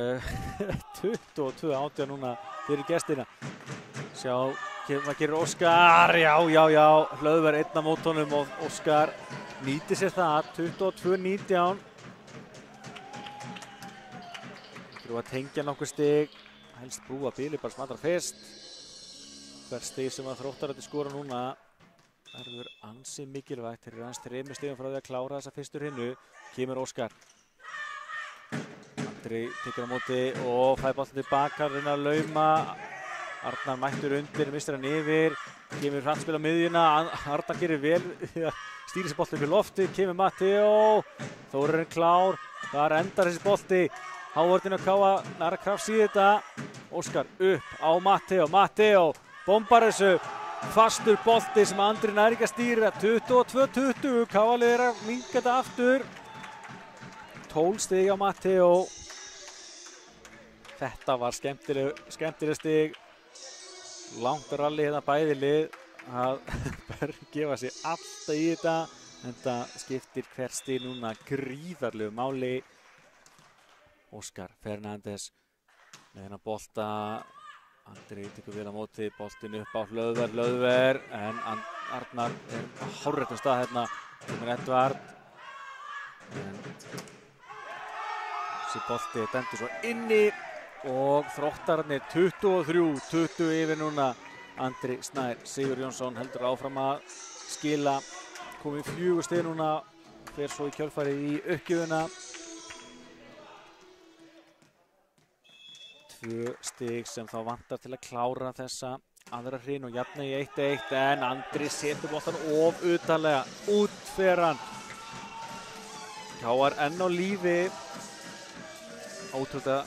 A: 22-18 núna fyrir gestina. Sjá, hvað gerir Óskar? Já, Hlöðver einn á mótunum og Óskar nýtir sér það, 22-19. Þurfa að tengja nokkur stig, helst brúa bíli bara smadra fyrst. Hver stig sem að Þróttarar skora núna verður ansi mikilvægt. Þeir eru aðeins 3 stigum frá því að klára þessa fyrstu hreinu. Kemur Óskar. Andri tekur á móti og fær boltann tilbaka, reyna að lauma. Arnar mættur undir, mistur hann yfir, kemur hrattspil á miðjuna, Arnar gerir vel, stýrir sér bolti upp í lofti, kemur Matteo, Þórarinn klár, þar endar þessi bolti, hávörðin að Káa, næra krafs í þetta, Óskar upp á Matteo, bombar þessu, fastur bolti sem Andri nær ekki að stýra, 22-20, Káa er að minnka þetta aftur, 12 stig á Matteo, þetta var skemmtileg stig. Langt rally hérna bæði lið að gefa sig alltaf í þetta en það skiptir hver stig núna gríðarlegu máli. Óskar Fernández með hérna bolta, Andri tekur vel á móti, boltin upp á Hlöðver en Arnar er á hárréttum stað hérna, kemur Edvard en þessi bolti er dæmdur svo inni og Þróttararnir 23-20 yfir núna. Andri Snær Sigurjónsson heldur áfram að skila, komið 4 stig núna, fer svo í kjölfari í uppgjöfuna. 2 stig sem þá vantar til að klára þessa aðra hreinu og jafna í 1-1 en Andri setur boltan of utanlega, út fer hann. KR enn á lífi, ótrúlega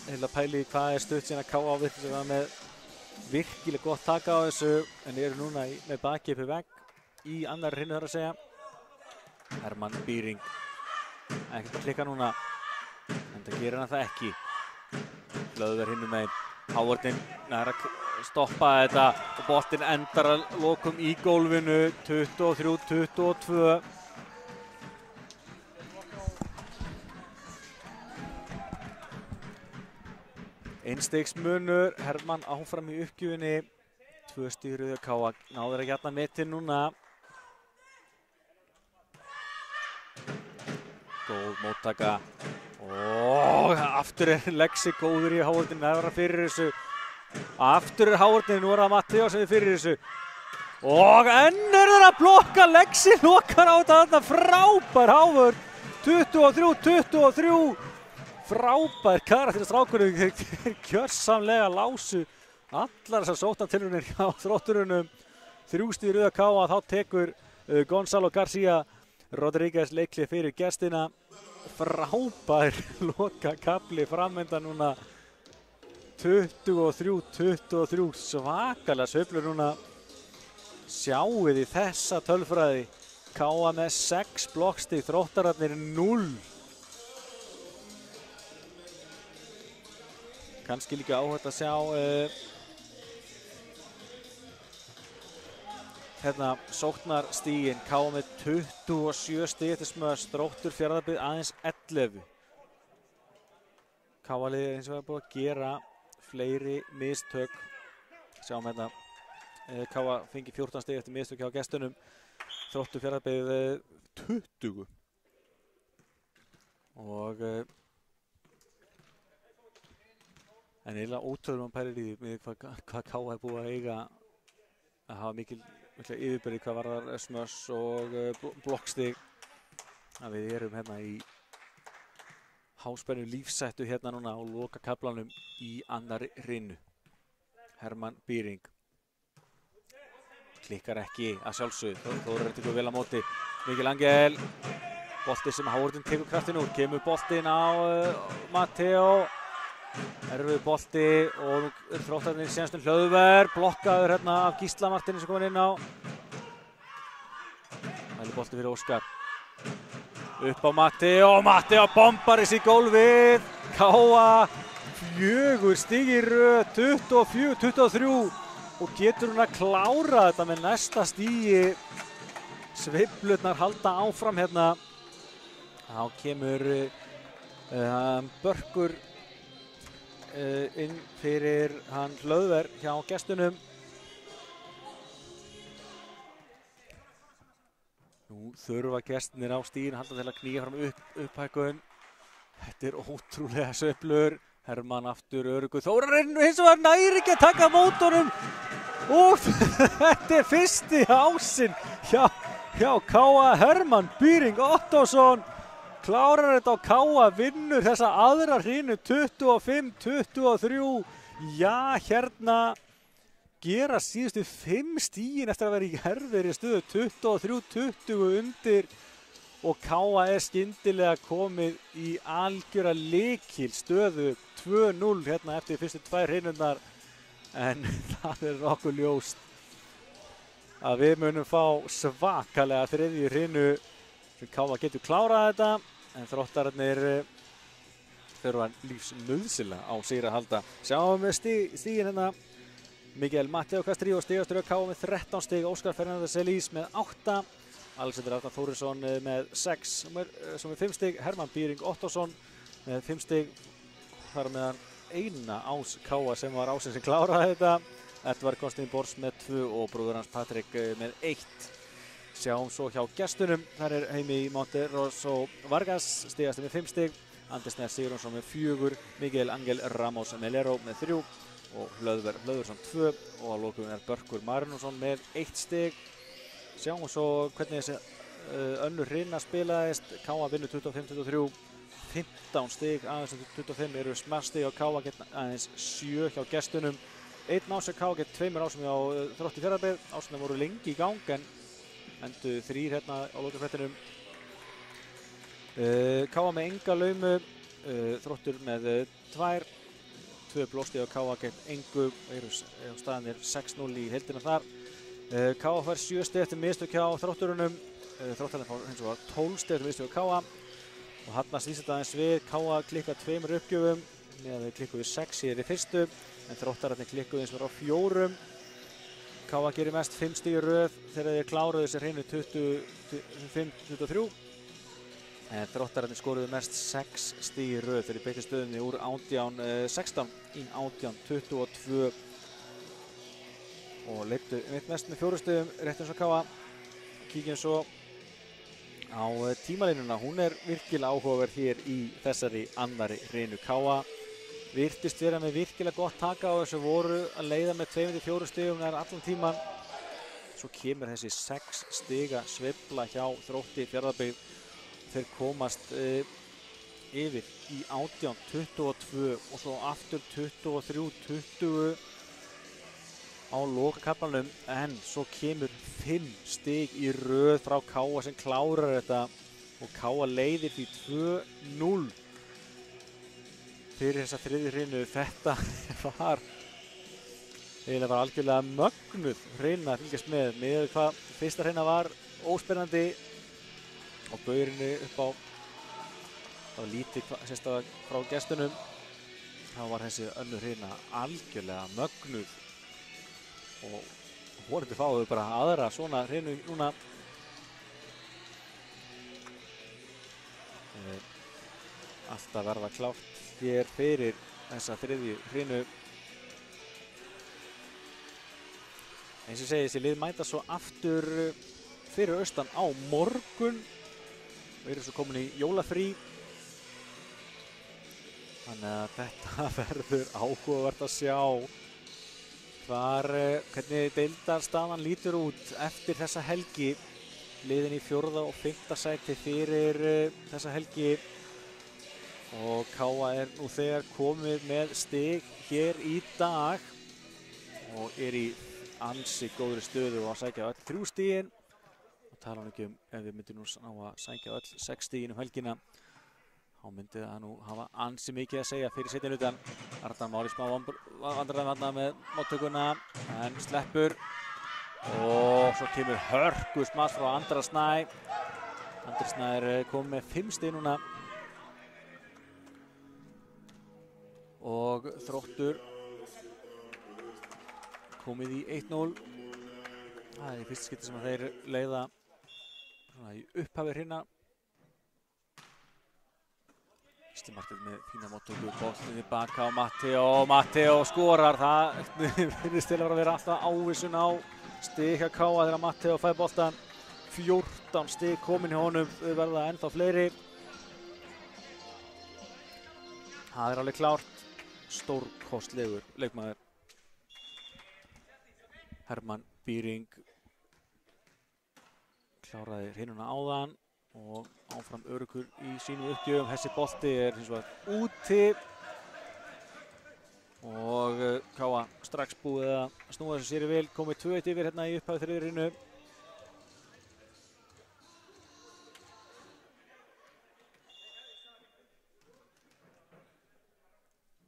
A: heila pæli hvað stutt síðan að K.A. virðist vera með virkilega gott taka á þessu en eru núna með bakið upp í vegg í annar hrinnu þar að segja. Hermann Bíring ekkert að klikka núna en það gerir hann það ekki. Hlöðver hinum megin. Hávardinn nær að stoppa þetta og boltinn endar að lokum í gólfinu 23-22. Einstigsmunur, Hermann áfram í uppgjöfinni, 2 stig Rauða K.A. náður að gjarna metin núna. Góð móttaka og aftur Lexi góður í Hávardinn, það var fyrir þessu. Aftur Hávardinn, nú það Matteo sem fyrir þessu. Og enn þeir að blokka, Lexi lokar á þetta, frábær Hávörð, 23-23. Frábær karakter strákunum, þeir gjörsamlega lásu allar þessar sóknartilraunir hjá Þrótturunum. 3 stig Rauða K.A. Þá tekur Gonzalo Garcia Rodríguez leiklið fyrir gestina. Frábær lokakafli framöndan núna 23-23. Svakalega sveiflur núna. Sjáið í þessa tölfræði. K.A. með 6 blokkstig, Þróttararnir 0. Kannski líka áhugavert að sjá hérna sóknarstigin. K.A. með 27 stig eftir smöss, Þróttur Fjarðabyggð aðeins 11. K.A. liðið eins og er búið að gera fleiri mistök. Sjáum hérna K.A. fengi 14 stig eftir mistök hjá gestunum. Þróttur Fjarðabyggð 20. Og en eiginlega ótrúlega pælir í því hvað K.A. er búið að eiga að hafa mikla yfirbyrði hvað varðar smöss og blokkstig. Við erum hérna í háspennu lífsættu hérna núna á lokakaflanum í annarri hrinnu. Hermann Bíring klikkar ekki að sjálfsögðu, Þórir er tekur vel á móti. Mikil Angel, bolti sem Hávardinn tekur kraftin úr, kemur boltinn á Matteo. Erfið bolti og nú er Þróttararnir síðanst Hlöðver, blokkaður hérna af Gísla Martini sem komin inn á. Það er bolti fyrir Óskar. Upp á Matteo, Matteo bombar þessi í gólfið. K.A. 4 stig í röð, 24-23 og getur hún að klára þetta með næsta stigi. Sveiflurnar halda áfram hérna. Þá kemur Börkur inn fyrir hann Hlöðver hjá gestunum. Nú þurfa gestinir á stíginn halda til að knýja fram upphækkun. Þetta er ótrúlega sveiflur. Hermann aftur öruggur. Þórarinn hins vegar næri ekki að taka mótornum. Og þetta er fyrsti ásinn hjá K.A. Hermann Bíring Ottosson. Klárar þetta á K.A. vinnur þessa aðra hrínu 25-23. Já, hérna gera síðustu 5 stigin eftir að vera í herðir í stöðu 23-20 undir og K.A. er skyndilega komið í algjöra lykil stöðu 2-0 hérna eftir fyrstu 2 hrinurnar. En það er nokkuð ljóst að við munum fá svakalega 3. hrinu sem K.A. getur klárað þetta. En Þróttararnir þurfa lífsnauðsynlega á sigur að halda. Sjáum við stigin hérna. Miguel Matteo Castrillo stigastur á K.A. með 13 stig, Óskar Fernández Elís með 8, Alexander Arnar Þórisson með 6, sem er 5 stig, Hermann Bíring Ottosson með 5 stig, þar meðan eina ás K.A. sem var ásinn sem kláraði þetta. Edvard Kostin Bors með 2 og brúður hans Patrik með 1. Sjáum svo hjá gestunum, þar er Heimi Monteros og Vargas stigast með 5 stig, Anders Næs Sigurjónsson með 4, Miguel Angel Ramos Melero með 3 og Hlöðversson 2 og á lokum er Börkur Marinusson með 1 stig. Sjáum svo hvernig þessi önnur hrina spilaðist. K.A. vinnur 25-23, 15 stig aðeins 25 eru smarstig á K.A. aðeins 7 hjá gestunum. 1 ásinn K.A. gett 2 ásinn á Þrótti Fjarðabyggð. Ásinn voru lengi í gang en endu 3 hérna á lokafréttinum. K.A. með enga laumu, Þróttur með 2. 2 blóðstig á KA gegn engu, staðan 6-0 í heildina þar. KA fær 7 stig eftir mistök hjá Þrótturunum, Þróttararnir fá hins vegar 12 stig eftir mistök hjá KA og þarna snýst þetta aðeins við. KA klikkað 2 uppgjöfum, meðan þeir klikkuðu 6 í fyrstu, en Þróttararnir klikkuðu eins og á 4. KA gerir mest 5 stig í röð þegar þeir kláruðu sér hreinu 25-23. En Þróttararnir skoruðu mest 6 stig í röð þegar þeir beittu stöðunni úr 18-16 í 18-22 og leiddu mest með 4 stigum rétt eins og KA. Kíkjum svo á tímalínuna, hún virkilega áhugaverð hér í þessari annari hreinu. KA virtist vera með virkilega gott taka á þessu, voru að leiða með 2-4 stigum nær allan tíman. Svo kemur þessi 6 stiga sveifla hjá Þrótti Fjarðabyggð. Þeir komast yfir í 18-22 og svo aftur 23-20 á lokakaflanum, en svo kemur 5 stig í röð frá KA sem klárar þetta og KA leiðir því 2-0 fyrir þessa þriðju hreinu. Þetta var algjörlega mögnuð hreina að fylgjast með hvað fyrsta hreina var óspennandi og baurinni upp á lítið sérstaklega frá gestunum. Þá var þessi önnur hreina algjörlega mögnuð og vonandi fáum við bara aðra svona hreinu núna. Alltaf verða klárt hér fyrir þessa þriðju hreinu. Eins og segi, þessi lið mæta svo aftur fyrir austan á morgun. Við erum svo komin í jólafrí. Þannig að þetta verður áhugavert að sjá hvernig deildarstaðan lítur út eftir þessa helgi. Liðin í 4. og 5. sæti fyrir þessa helgi. Og KA nú þegar komið með stig hér í dag og í ansi góðri stöðu og að sækja öll 3 stigin. Og tala ekki ef við myndum nú ná að sækja öll 6 stigin helgina, þá myndi það nú hafa ansi mikið að segja fyrir seinni hlutann. Arnar Már í smá vandræðum með móttökuna, en sleppur. Og svo kemur hörku small frá Andra Snæ. Andri Snær komið með 5 stig núna. Og Þróttur komið í 1-0. Það í fyrsta skipti sem að þeir leiða svona í upphafi hreina. Gísli Marteinn með fína móttöku, boltinn tilbaka á Matteo skorar. Það virðist til að vera alltaf ávísun á stig hjá KA þegar Matteo fær boltann. 14 stig komin hjá honum, þau verða ennþá fleiri. Það alveg klárt. Stórkostlegur leikmaður. Hermann Bíring kláraði hreinuna áðan og áfram öruggur í sínu uppgjöfum. Þessi bolti hins vegar úti og KA strax búið að snúa þessu sér í vil. Komið 2-1 yfir hérna í upphafi þriðju hreinu.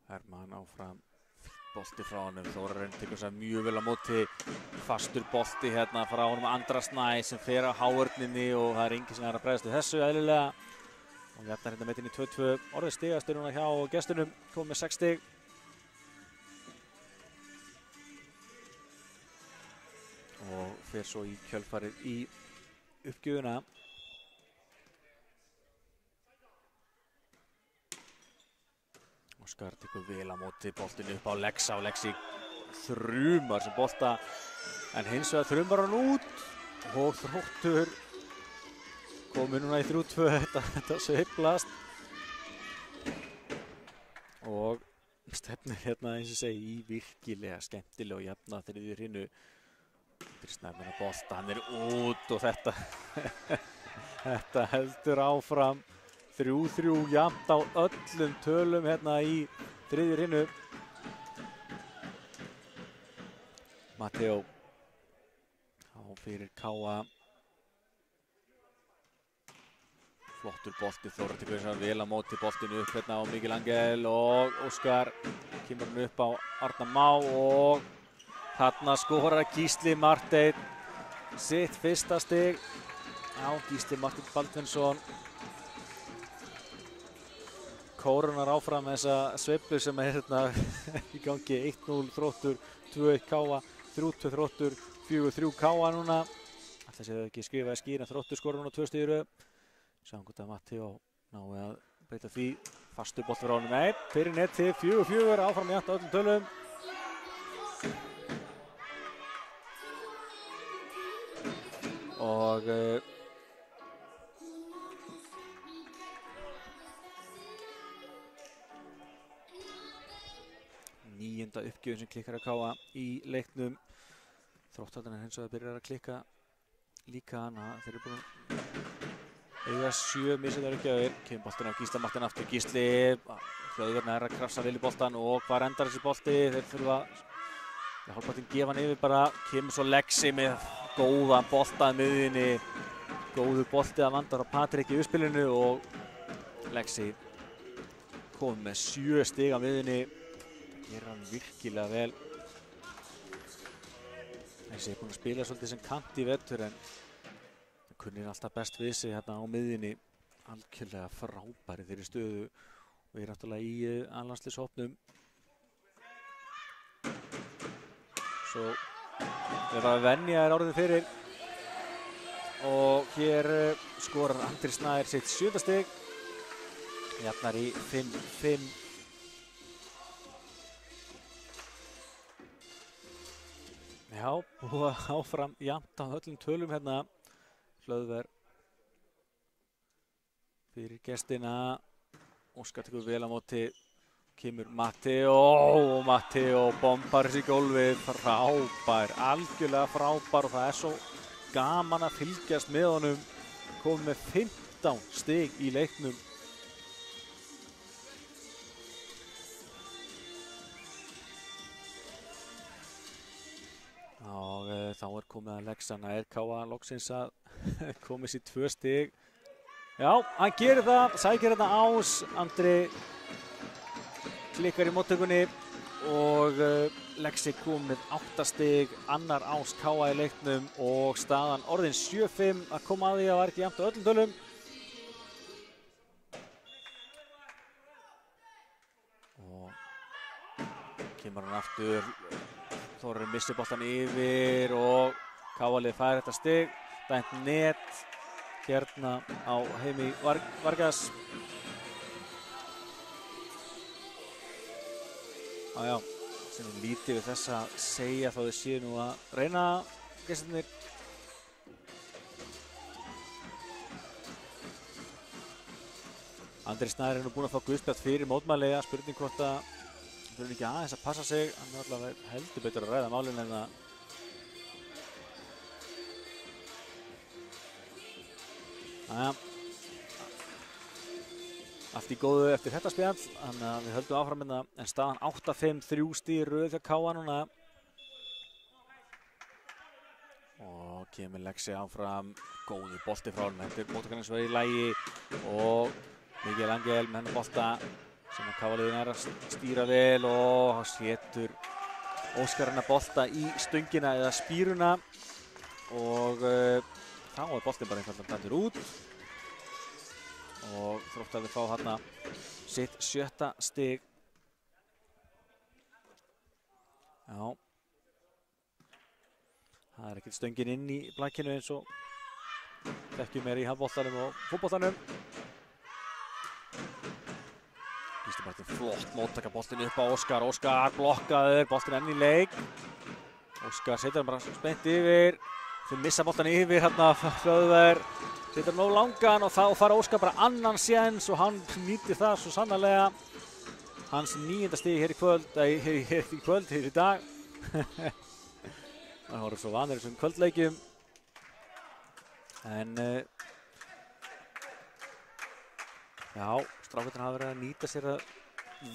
A: Hermann áfram, bolti frá honum. Þórarinn tekur sér mjög vel á móti. Fastur bolti hérna frá honum Andra Snæ sem fer á háörninni og það enginn sem að bregðast við þessu eðlilega. Og jafnar hérna metin í 2-2. Orðið stigastur núna hjá gestunum, komið með 6 stig. Og fer svo í kjölfarið í uppgjöfuna. Óskar tekur vel á móti boltinu upp á Lexa og Lexi þrumar sem bolta, en hins vegar þrumar hann út og Þróttur komið núna í 3-2. Þetta sveiflast og stefnir hérna eins og segi í virkilega skemmtilega og jafna þriðju hreinu. Snærmann að bolta, hann út og þetta heldur áfram. 3-3 jafnt á öllum tölum hérna í þriðju hreinu. Matteo á fyrir KA. Flottur bolti, Þóra tekur þess að vel á móti boltinu upp hérna á Miguel Angel og Óskar kemur hann upp á Arnar Má og þarna skorar Gísli Marteinn sitt fyrsta stig. Já, Gísli Marteinn Baldvinsson kórunar áfram þessa sveiflu sem hérna í gangi. 1-0 Þróttur, 2-1 Káa, 3-2 Þróttur, 4-3 Káa núna. Ætli sé það ekki skrifaði skýr en Þróttur skorar núna 2 stig í röð. Sjáum hvort að Matteo nái að breyta því. Fastu bolti frá honum. Nei, fyrir netið 4-4 áfram jafnt á öllum tölum. Og níunda uppgjöfin sem klikkar að Káa í leiknum. Þróttararnir hins vegar byrjar að klikka líka hana. Þeir eru búin að eiga 7 misjafnar uppgjafir. Kemur boltinn á Gísla Marteinn aftur. Gísli, Hlöðverna að krafsa vel í boltan og hvar endar þessi bolti? Þeir þurfa hálfpartinn gefa hann yfir bara. Kemur svo Lexi með góðan bolta að miðjunni. Góður bolti að vandar á Patrik í uppspilinu og Lexi kom með 7 stig á miðjunni. Gerir hann virkilega vel. Þessi er búinn að spila svolítið sem kant í vetur en það kunnir alltaf best við sig hérna á miðjunni. Algjörlega frábæri þeirri stöðu og er náttúrulega í A-landslýshópnum. Svo er að venja orðið fyrir og hér skorar Andri Snær sitt 7. stig. Jafnar í 5-5. Já, búið áfram jafnt á öllum tölum hérna. Hlöðver fyrir gestina. Óskar tekur vel á móti. Kemur Matteo og Matteo bombar þessi gólfið. Frábær, algjörlega frábær og það er svo gaman að fylgjast með honum. Komið með 15 stig í leiknum. Og þá er komið að Lexana. Er Káa loksins að komið sér 2 stig. Já, hann gerir það, sækir þetta ás. Andri klikkar í móttökunni og Lexi kom með 8 stig. Annar ás Káa í leiknum og staðan orðin 7-5 að koma að því að var ekki jafnt á öllum tölum. Og kemur hann aftur. Þórarinn missir boltan yfir og Káa-lið fær þetta stig. Dæmt net hérna á Heimi Vargas. Já, sem er lítið við þess að segja þá þau séu nú að reyna gestirnir. Andri Snær er nú búinn að fá guðspjald fyrir mótmæli. Spurning hvort að þurfum ekki aðeins að passa sig. Hann er allavega heldur betur að ræða málin en það. Allt í góðu eftir þetta spjall. Þannig að við höldum áfram hérna. En staðan 8-5, 3 stig í röð hjá Káa núna. Og kemur Lexi áfram. Góður bolti frá honum. Þetta er boltakarinn svo í lagi. Og Miguel Angel með hennar bolta sem að Káa-liðin er að stýra vel og setur Óskar hennar bolta í stöngina eða spíruna og þá er boltinn bara einfaldan dæmdur út og Þróttararnir fá hérna sitt 7. stig. Já, það er ekkert stöngin inn í blankinu eins og þekkjum er í handboltanum og fótboltanum. Gísli Marteinn flott móttaka boltinn upp á Óskar. Óskar blokkaður, boltinn enn í leik. Óskar setur hann bara spennt yfir. Þau missa boltan yfir hérna Hlöðver. Setur hann nóg langan og þá fara Óskar bara annan séns og hann nýtir það svo sannarlega. Hans 9. stig hér í kvöld, hér í dag. Það voru svo vanir þessum kvöldleikjum. En já, strákarnir hafa verið að nýta sér það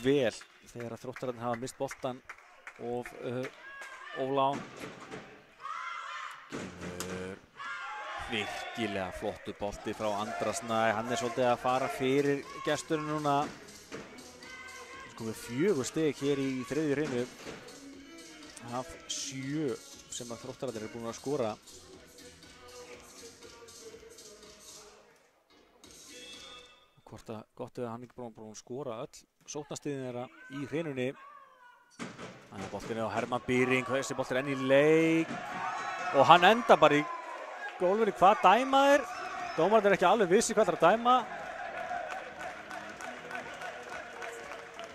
A: vel þegar að Þróttararnir hafa mist boltan of langt. Virkilega flottur bolti frá Andra Snæ. Hann er svolítið að fara fyrir gesturinn núna. komið 4 stig hér í þriðju hreinu af 7 sem að Þróttararnir eru búin að skora. Hvort að gott ef hann ekki búin að skora öll sóknarstigin þeirra í hreinunni. Þannig að boltinn er á Hermann Býring, þessi bolti er enn í leik og hann enda bara í gólfinu. Hvað dæma þeir? Dómarinn er ekki alveg vissi hvað það er að dæma.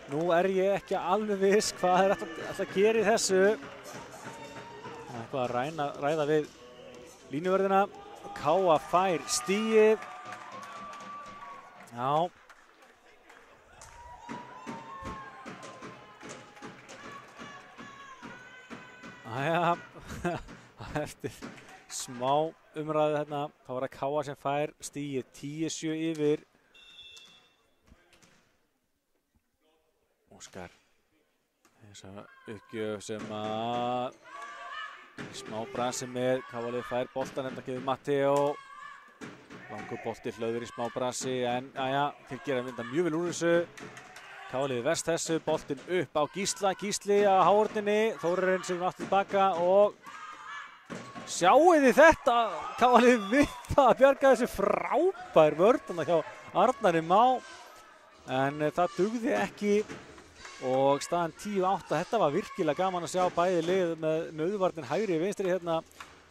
A: Nú er ég ekki alveg viss hvað er alltaf að gera í þessu. Það er eitthvað að ræða við línuvörðina. Káa fær stigið. Já. Æja, eftir smá umræðu hérna, þá var það Káa sem fær stigið 10-7 yfir. Óskar, þessa uppgjöf sem að smá brasi með, Káa fær boltan, þetta gefur Matteo. Langur bolti hlöður í smá brasi, en aðja, þeir gera mynda mjög vel úr þessu. Káa verst þessu, boltinn upp á Gísla, Gísli á hárninni, Þórarinn sem aftur tilbaka og sjáu þið þetta, Káa við það að bjarga þessu frábær vörn hjá Arnari Má, en það dugði ekki og staðan 10-8, þetta var virkilega gaman að sjá bæði lið með nauðvarnin hægri vinstri hérna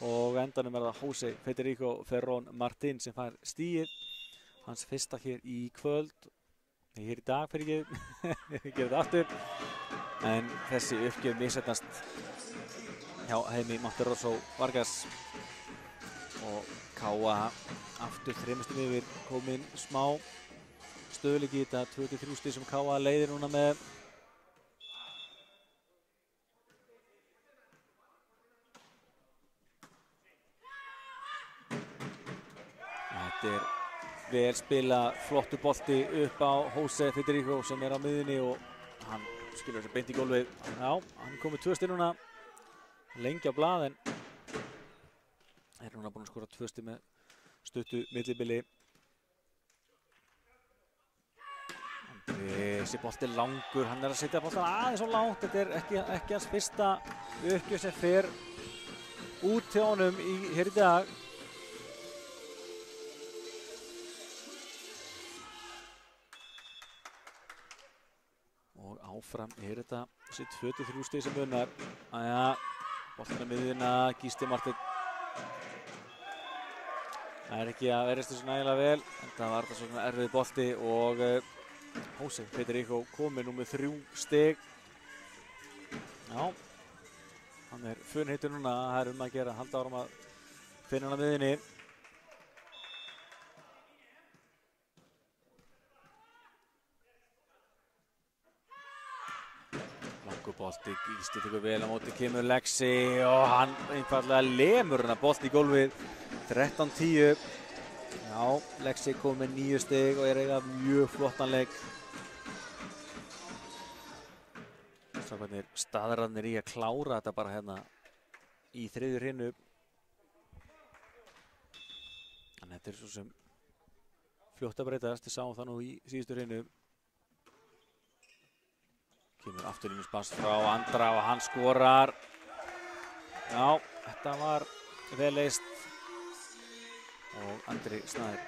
A: og endanum er það Jose Federico Ferrón Martín sem fær stigið, hans fyrsta hér í kvöld. Hér í dag fyrir ekki, ég gera þetta aftur, en þessi uppgjöf misheppnast hjá Heimi Monterroso Vargas og Káa aftur 3 stigum yfir, kominn smá stöðuleiki í þetta, 23 stig sem Káa leiðir núna með. Þetta er vel spila, flottu bolti upp á Jose Federico sem er á miðunni og hann skilur þessi beint í gólfið. Já, hann komið 2 stig núna, lengi á blað en er núna búinn að skora 2 stig með stuttu millibili. Þessi bolti er langur, hann er að setja boltan aðeins svo langt, þetta er ekki hans fyrsta uppgjöf sem fer út til honum hér í dag. Og áfram er þetta þessi 23 stig sem munar. Æja, boltan á miðjuna, Gísli Marteinn. Það er ekki að verðast þessu nægilega vel, en það var þetta svona erfið bolti og Jose Federico komið nú með 3 stig. Já, hann er funheitur núna, það er að gera, halda áram að finna hann á miðjunni. Bolti, Gísli tekur vel á móti, kemur Lexi og hann einfallega lemur hennar bolti í gólfið, 13-10. Já, Lexi kom með 9 stig og er eiga mjög flottan leik. Staðararnir í að klára þetta bara hérna í þriðju hreinu. Þannig þetta er svo sem fljótt að breytast, við sáum það nú í síðustu hreinu. Kemur afturlínuspans frá Andra og hann skorar. Já, þetta var vel leist og Andri Snær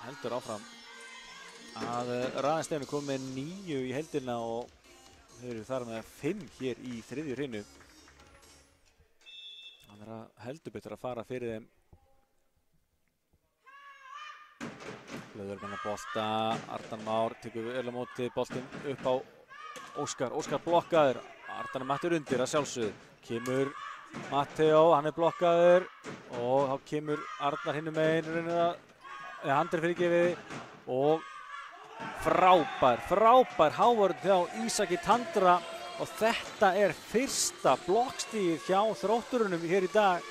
A: heldur áfram að Raðensteinu kom með 9 í heildina og þau eru þar með 5 hér í þriðju hreinu. Það er heldur betur að fara fyrir þeim. Hlöður með bolta, Arnar Már tekur vel á móti boltinn upp á Óskar blokkaður, Arnar mættur undir að sjálfsögðu, kemur Matteo, hann er blokkaður og þá kemur Arnar hinum megin, hann er fyrirgefið og frábær hávörn hjá Ísaki Tandra og þetta er fyrsta blokkstigið hjá Þrótturunum hér í dag.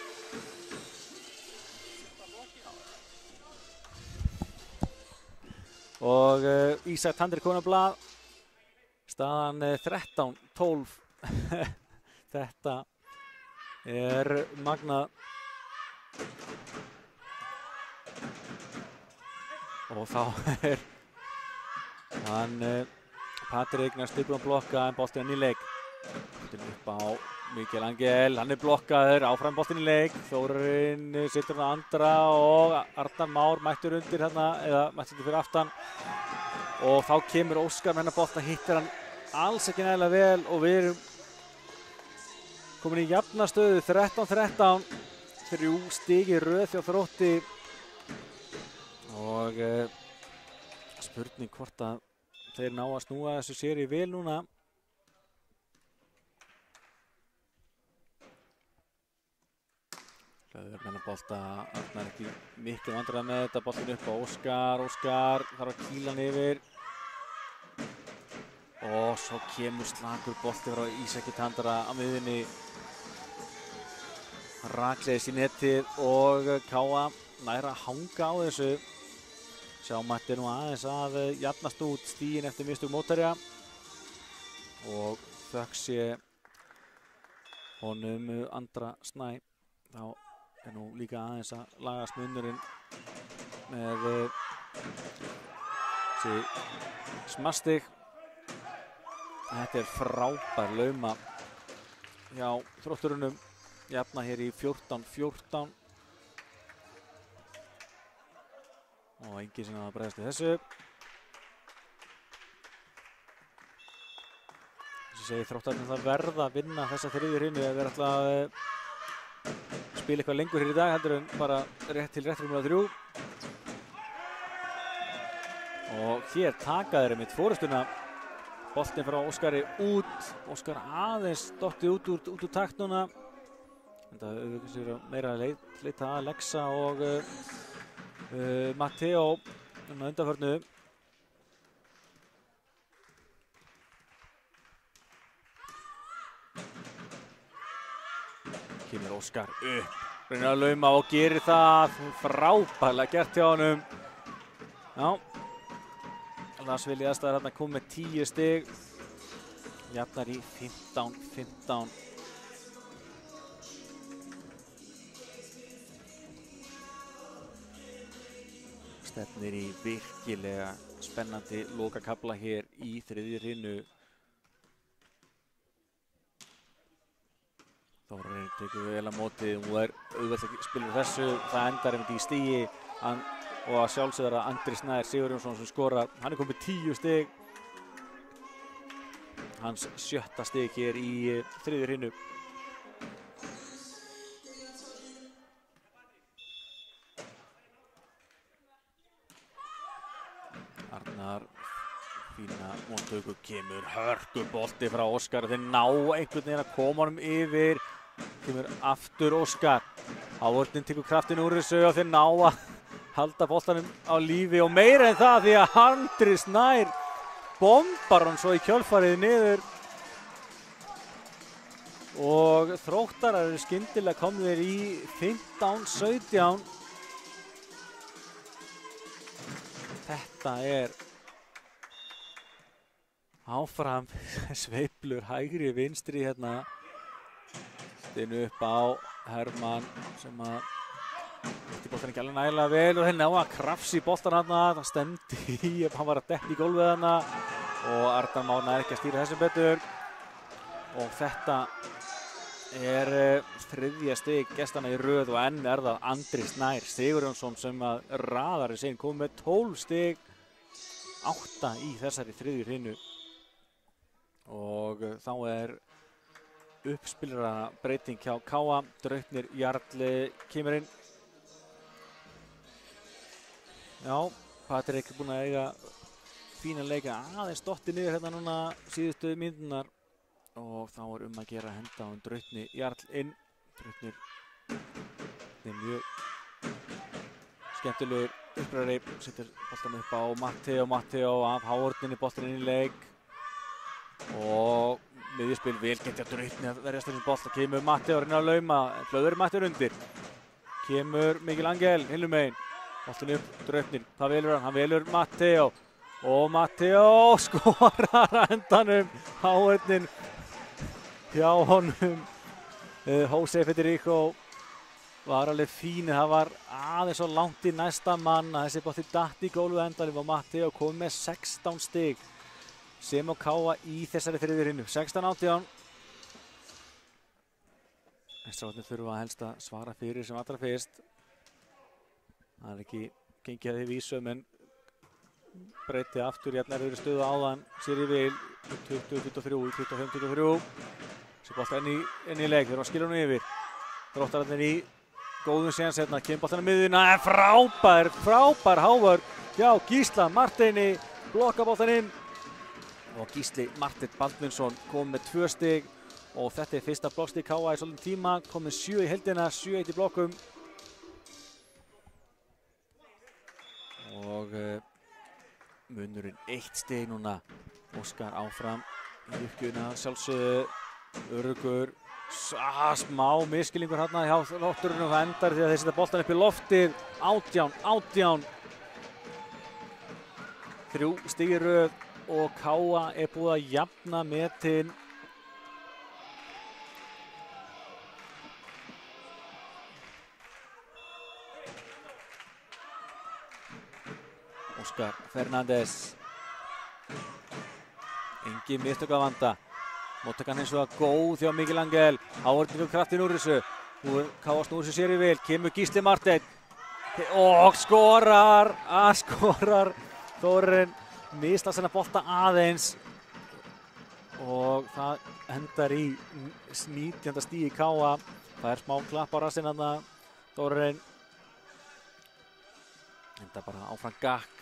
A: Og Ísak Tandri kominn á blað. Staðan 13-12. Þetta er magnað. Og þá er hann Patrik næst tilbúinn að blokka en boltinn inn í leik. Boltinn upp á Mikael Angel, hann blokkaður, áfram boltinn í leik. Þórarinn situr hann Andra og Arnar Már mættur undir hérna, eða mættur undir fyrir aftan. Og þá kemur Óskar með hennar bolta, hittir hann alls ekki nægilega vel og við erum komin í jafna stöðu, 13-13. 3 stig í röð hjá Þrótti. Og spurning hvort að þeir ná að snúa þessu séri vel núna. Hlöður með bolta, Arnar ekki miklu vandræði með þetta, boltin upp á Óskar, Óskar þarf að kýla hann yfir. Og svo kemur slakur bolti frá Ísaki Tandara á miðjunni. Rakleiðis í netið og Káa nær að hanga á þessu. Sjáum nú aðeins að jafnast út stíginn eftir mistök mótherja. Og þökk sé honum Andra Snæ. Þá er nú líka aðeins að lagast munurinn með þessi smastig. Þetta er frábær lauma hjá Þrótturunum. Jafna hér í 14-14. Og enginn sem að bregðast við þessu. Þessi segir Þróttarinn það verða að vinna þessa þriðju hrynu ef þeir ætla að spila eitthvað lengur hér í dag heldur en bara rétt til réttrúmlega 3. Og hér taka þeir einmitt forystuna. Boltinn frá Óskari út. Óskar aðeins dottið út úr takt núna. Þetta auðvitað meira að leita að Alexa og Matteo undanförnu. Kemur Óskar upp, reynir að lauma og gerir það. Frábærlega gert hjá honum. Já, Lasvili aðstæður hérna kom með 10 stig. Jafnar í 15-15. Stefnir í virkilega spennandi lokakafla hér í þriðju hrynu. Þórarinn tekur vel á móti og er auðvitað að spila þessu. Það endar einmitt í stigi og að sjálfsögða Andri Snær Sigurjónsson sem skorar. Hann er komið 10 stig. Hans 7. stig hér í þriðju hrynu. Arnar, fína móttöku, kemur hörkubolti frá Óskar. Þeir ná einhvern veginn að koma honum yfir. Kemur aftur Óskar. Ávörðin tekur kraftin úr þessu og þeir ná að halda boltanum á lífi og meira en það því að Andri Snær bombar hann svo í kjölfarið niður. Og Þróttarar eru skyndilega komnir í 15-17. Þetta er áfram sveiflur hægri vinstri hérna. Stinu upp á Hermann sem að hitti boltan ekki alveg nægilega vel og þeir ná að krafsa í boltan hérna. Það stemdi í ef hann var að detta í gólfið hérna og Arnar Már nær ekki að stýra þessum betur. Og þetta er þriðja stig gestanna í röð og enn er það Andri Snær Sigurjónsson sem að raðar í sein komið með 12 stig, 8 í þessari þriðju hrynu. Og þá er uppspillara breyting hjá Káa. Draupnir Jarl kemur inn. Já, Patrik er búinn að eiga fína leika. Aðeins dotti niður hérna núna síðustu mínúturnar. Og þá er að gera að henda á Draupni Jarl inn. Draupnir er mjög skemmtilegur uppræðari. Setur boltan upp á Matteo af hárninni, boltan inn í leik. Og miðjuspil vel gett hjá Draupni að verjast þessum bolta. Kemur Matteo að reyna að lauma. Hlöður Matteo undir. Kemur Mikael Angel hinum megin. Boltan upp Draupnir. Það velur hann velur Matteo. Og Matteo skorar á endanum. Hárnin hjá honum. Jose Federico var alveg fín. Það var aðeins svo langt í næsta mann að þessi bolti datt í gólfið endanum og Matteo kom með 16 stig. sem og Káa í þessari þriðju rinnu. 16-18. Strákarnir þurfa helst að svara fyrir sem allra fyrst. Það er ekki gengið að því vísum en breytið aftur í erfiðri stöðu áðan sér í vil 20-23 í 25-23. Sér bolta inn í leik, þeir eru að skilja hún yfir. Þróttararnir í góðum séans hérna, kemur boltan á miðjuna, frábær hávörn hjá Gísla Marteini, blokka boltan inn og Gísli Marteinn Baldvinsson kom með 2 stig og þetta er fyrsta blokkstig Káa í svolítinn tíma, komið 7 í heildina, 7-1 í blokkum og munurinn 1 stig núna. Óskar áfram í uppgjöfina, sjálfsögðu öruggur, smá miskilningur hérna hjá Þrótturinn og það endar því að þeir setja boltan upp í loftið. 18. 3 stig í röð og Káa er búið að jafna metin. Óskar Fernández, engin mistök að vanda. Móttakan hins vegar góð hjá Miguel Angel. Hávarnir fyrir kraftin úr þessu. Káa snúr sér sér í vil. Kemur Gísli Marteinn og skorar. Þórarinn mislar senna bolta aðeins og það endar í 19. stíi Káa. Það er smá klapp á rassinn þarna. Þórarinn enda bara áfram gakk.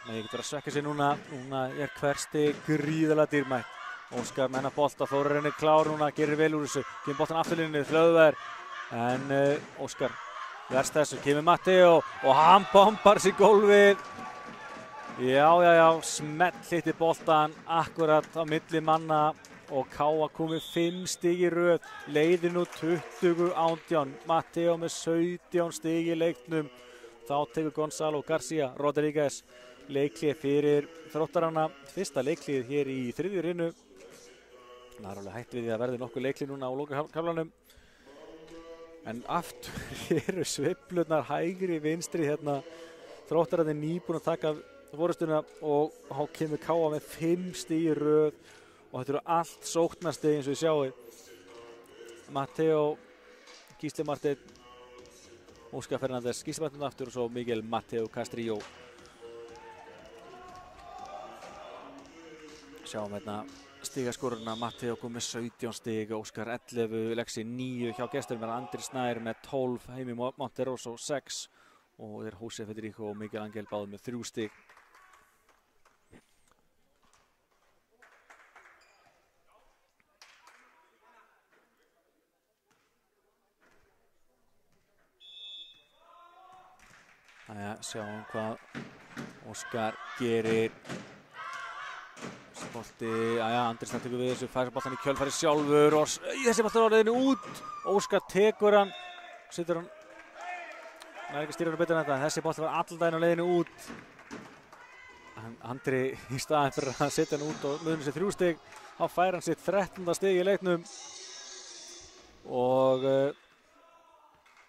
A: Ég get verið að svekka sig núna er hver stig gríðarlega dýrmætt. Óskar menna bolta, Þórarinn er klár núna, gerir vel úr þessu, kemur boltan afturlínunni, Hlöðver, en Óskar verst þessu, kemur Matteo og hann bombar sig gólfið. Já, smell hitti boltan akkurat á milli manna og Káa komið 5 stig í röð, leiðir nú 20-18, Matteo með 17 stig í leiknum. Þá tekur Gonzalo Garcia Rodríguez leiklið fyrir Þróttarana, fyrsta leiklið hér í þriðju rinnu. Það er alveg hægt við því að verði nokkuð leiklið núna á lokakaflanum. En aftur eru sveiflurnar hægri vinstri hérna. Þróttararnir nýbúin að taka forystuna og þá kemur Káa með 5 stig í röð og þetta eru allt sóknarstig eins og við sjáum. Matteo, Gísli Marteinn, Óskar Fernández, Gísli Marteinn aftur og svo Miguel Matteo Castrillo. Sjáum hérna stigaskoruna, Matteo kom með 17 stig, Óskar 11, Lexi 9, hjá gesturinn verða Andri Snær með 12, Heimi Monteroso 6 og þeir Jose Federico og Miguel Angel báðu með 3 stig. Sjáum hvað Óskar gerir. Bolti, Andri Snær tekur við þessu, fær boltan í kjölfari sjálfur og þessi bolti á leiðinu út. Óskar tekur hann, setur hann, það er ekki stýra hann betur en þetta, þessi bolti var alldaginn á leiðinu út. Andri í staðinn fyrir að setja hann út og munum sér 3 stig, þá fær hann sitt 13. stig í leiknum og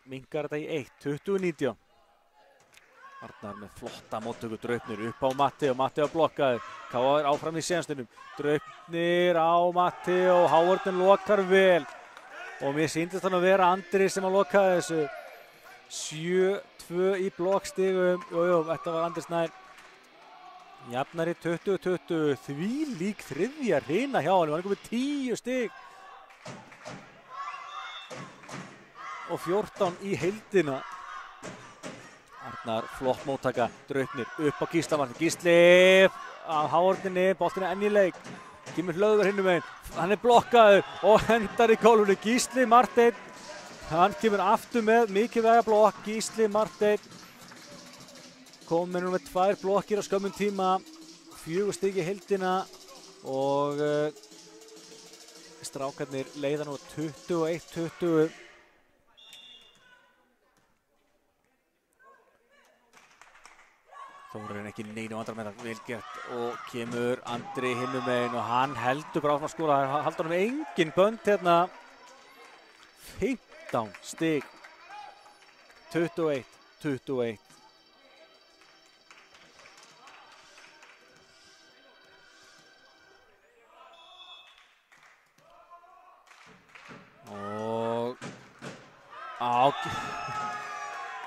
A: minkar þetta í 1, 20-19. Arnar með flotta móttöku, Draupnir upp á Matteo, Matteo blokkaði, Káa er áfram í sénstunum, Draupnir á Matteo, Hávarnir lokar vel og mér sýndist hann að vera Andri sem að lokaði þessu. 7-2 í blokkstigum, þetta var Andri Snær. Jafnari 20-20, því lík þriðja hrina hjá hann, hann komið 10 stig og 14 í heildina. Arnar, flott móttaka, Draupnir upp á Gísla Marteinn, Gísli af Hávarninni, boltinn er enn í leik, kemur Hlöðver hinnum megin, hann er blokkaður og hendar í gólfinu. Gísli Marteinn, hann kemur aftur með mikilvæga blokk. Gísli Marteinn komið nú með 2 blokkir á skömmum tíma, 4 stig í heildina og strákarnir leiða nú 21-20. Þórarinn ekki neinu andra með það, vel gert og kemur Andri hinnum megin og hann heldur bara áfram að skora, haldur hann með engin bönd hérna. 15 stig, 21-21.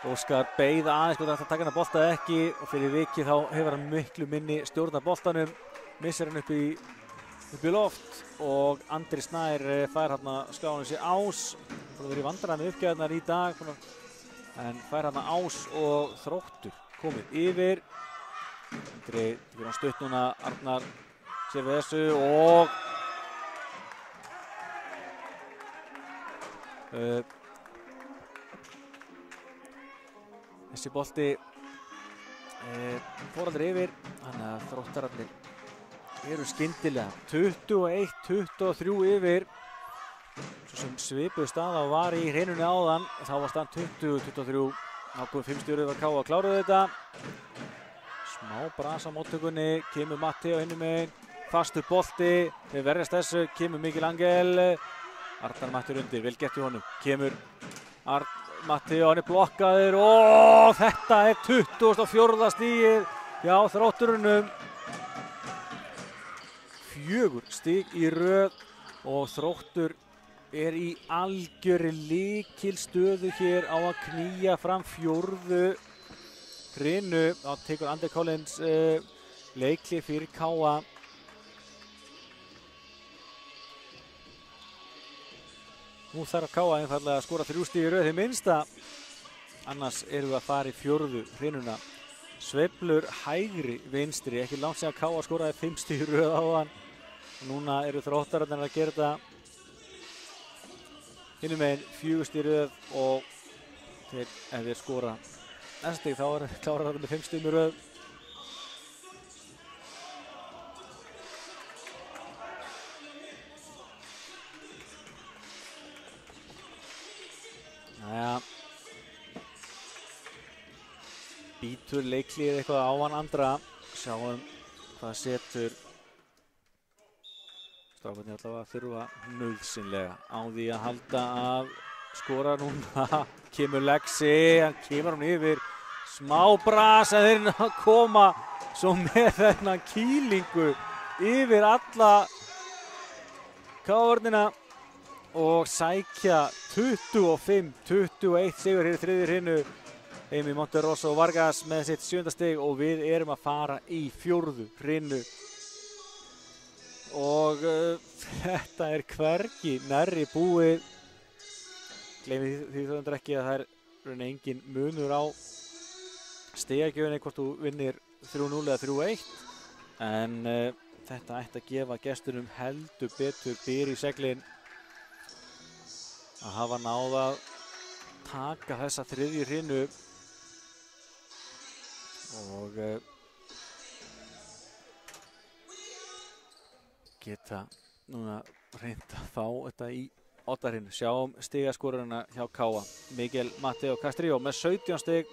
A: Óskar beið aðeins hvort það taka hann að bolta ekki og fyrir vikið þá hefur hann miklu minni stjórn af boltanum, missir hann upp í loft og Andri Snær fær hann að skrá hann sér ás. Það verið vandræði með uppgjöðnar í dag en fær hann að ás og Þróttur komið yfir. Andri tekur hann stutt núna, Arnar sér við þessu og þessi bolti fór aldrei yfir, þannig að Þróttararnir eru skyndilega 21-23 yfir. Svo sem svipuð staða var í hreinunni áðan, þá var staðan 20-23. Ákveðum 5 stjórið var K að klára þetta. Smá bras á móttökunni, kemur Matti á hinum megin, fastur bolti, þeir verjast þessu, kemur Mikil Angel. Arnar Matti undir, vel gert í honum, kemur Matti og hann er blokkaður og þetta er 24. stigið hjá Þrótturunum. 4 stig í röð og Þróttur er í algjörri lykilstöðu hér á að knýja fram 4. hrinu. Þá tekur Andri Collins leikli fyrir Káa. Nú þarf Káa einfallega að skora 3 stig í röð hið minnsta, annars erum við að fara í 4. hrinuna. Sveiflur hægri vinstri, ekki langt síðan Káa skoraði 5 stig í röð á hann. Núna eru Þróttararnir að gera þetta hinum megin 4 stig í röð og ef þeir skora næsta stig þá klárar það með 5 stigum í röð. Býtur leiklið eitthvað á hann Andra, sjáum hvað setur. Strákarnir allavega þurfa nauðsynlega á því að halda að skora núna. Kemur Lexi, hann kemur hann yfir, smá bras en þeir að koma svo með þennan kýlingu yfir alla K-vörnina og sækja 25-21 sigur hér í 3. hrinu. Heimi Monterosso Vargas með sitt 7. stig og við erum að fara í 4. hrinu. Og þetta er hvergi nærri búið. Gleymið því þó ekki að það er engin munur á stigagjöfinni hvort þú vinnir 3-0 eða 3-1. En þetta ætti að gefa gestunum heldur betur byr í seglin að hafa náð að taka þessa 3. hrinu og geta núna reynt að fá þetta í oddarhinu. Sjáum stigaskorurina hjá Káa. Miguel Mateo Castrillo með 17 stig,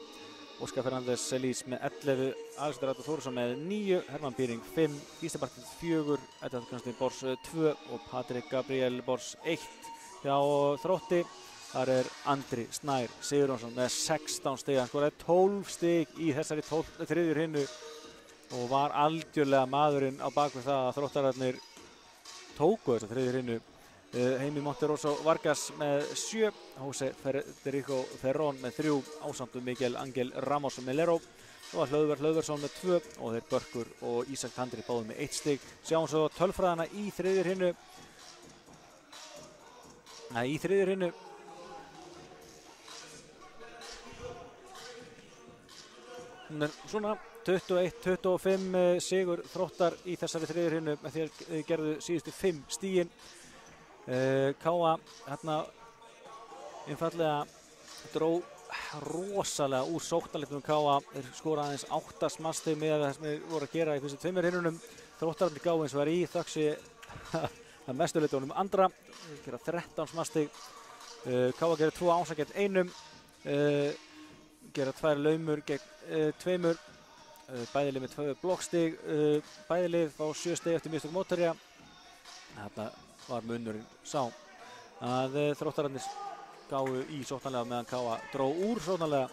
A: Óskar Fernández Elís með 11, Alexander Artur Þórsson með 9, Hermann Pýring 5, Gísli Bartels 4, Edvard Kristinn Bors 2 og Patrik Gabriel Bors 1 hjá Þrótti. Þar er Andri Snær Sigurjónsson með 16 stig, hann skoraði 12 stig í þessari 3. hrinu og var algjörlega maðurinn á bakvið það að Þróttararnir tóku þessa 3. hrinu. Heimi Monterosso Vargas með 7, Jose Federico Ferrón með 3, ásamt Miguel Angel Ramos Melero og Hlöðver Hlöðversson með 2 og þeir Börkur og Ísak Tandri báðum með 1 stig. Sjáum svo tölfræðina í 3. hrinu. Í 3. hrinu hún er svona 21-25 sigur Þróttar í þessari 3. hrinu með því að gerðu síðustu 5 stigin. Káa hérna einfallega dró rosalega úr sóknarleiknum Káa. Þeir skora aðeins 8 smastig með það sem þeir voru að gera í fyrstu 2 hrunum. Þróttararnir gáfu eins og var í þöksi að mestu leitunum Andra. Þeir gera 13 smastig. Káa gera 2 ása gegn 1. Gera 2 laumur gegn 2. Bæðilið með 2 blokkstig. Bæðilið fá 7 stig eftir mistök mótherja. Þarna var munurinn sá að Þróttararnir gáfu í sóknarlega meðan Káa dró úr sóknarlega.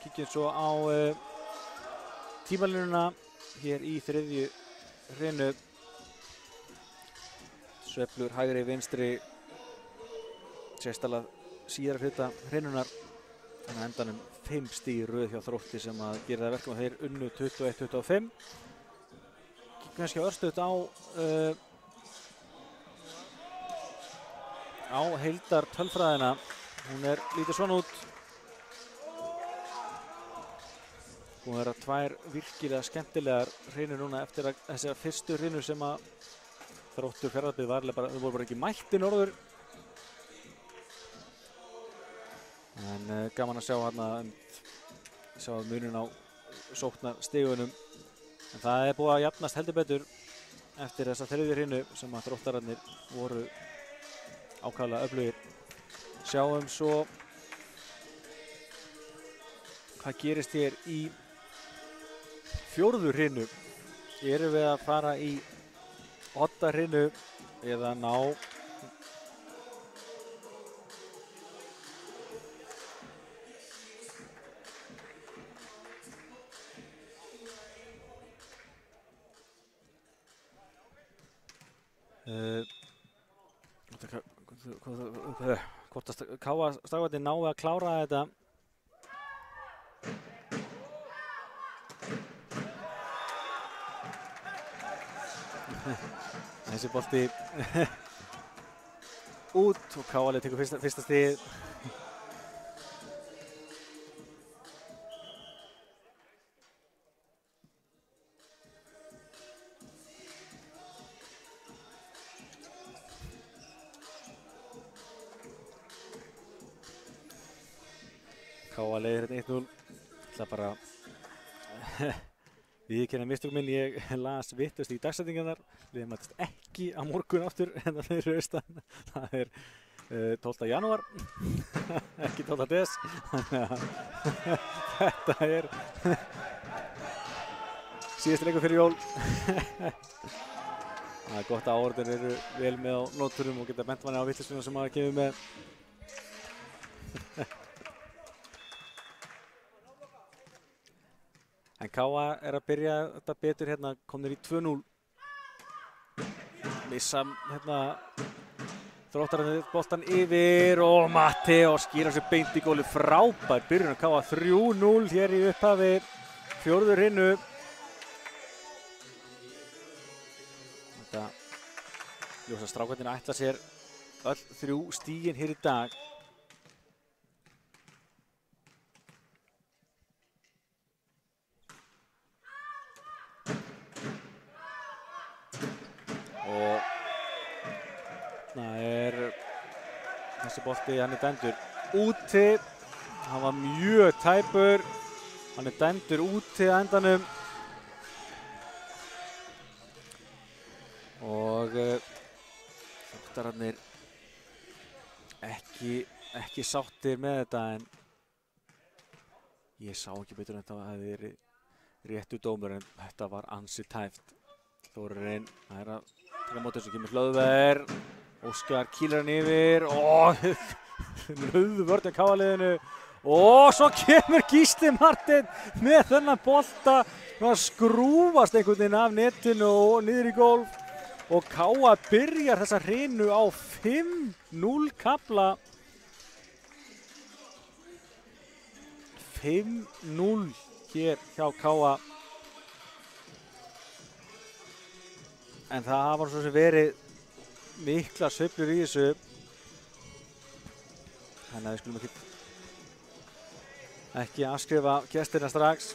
A: Kíkjum svo á tímalínuna hér í 3. hrinu. Sveiflur hægri vinstri, sérstaklega síðara hluta hreinunar. Þannig að endanum 5 stig í röð hjá Þrótti sem að gera það verkum að þeir unnu 21-25. Kannski örstuðt á heildar tölfræðina. Hún lítur svona út. Hún vera 2 virkilega skemmtilegar hreinu núna eftir þessar fyrstu hreinu sem að Þróttur Fjarðabyggð varlega bara, þau voru bara ekki mætti norður. En gaman að sjá munin á sóknarstigunum. En það búið að jafnast heldur betur eftir þessa þriðju hreinu sem að Þróttararnir voru ákaflega öflugir. Sjáum svo hvað gerist hér í 4. hreinu. Erum við að fara í 8 hreinu eða ná hvort að Káa Strákarnir náðu að klára þetta. Þessi bolti út og Káa tekur fyrsta stigið. Káa leiðir hérna 1-0. Það bara viðurkenna mistök minn, ég las vitlaust í dagsetningarnar. Við mætast ekki á morgun aftur en það er austan. Það 12. janúar, ekki 12. des. Þannig að þetta síðasti leikur fyrir jól. Það gott að áhorfendur eru vel með á nóturum og geta bent manni á vitlaustuna sem maður kemur með. En Káa að byrja þetta betur hérna, komnir í 2-0. Missa hérna Þróttararnir boltan yfir og Matteo skýrar sér beint í góli. Frábær byrjun að Káa 3-0 hér í upphafi 4. hreinu. Þetta ljósa strákarnir ætla sér öll 3 stigin hér í dag. Og það þessi bolti, hann dæmdur úti. Hann var mjög tæpur. Hann dæmdur úti á endanum. Og Þróttararnir ekki sáttir með þetta, en ég sá ekki betur en þetta hefði verið réttur dómur, en þetta var ansi tæft. Þórarinn, það að taka móti þessu, kemur Hlöðver, Óskar kýlar hann yfir og Hlöðvörn á Káa-liðinu og svo kemur Gísli Marteinn með þennan bolta. Það skrúfast einhvern veginn af netinu og niður í gólf og Káa byrjar þessa hreinu á 5-0 kafla. 5-0 hér hjá Káa. En það hafa svo sem verið mikla sveiflur í þessu. Þannig að við skulum ekki afskrifa gestina strax.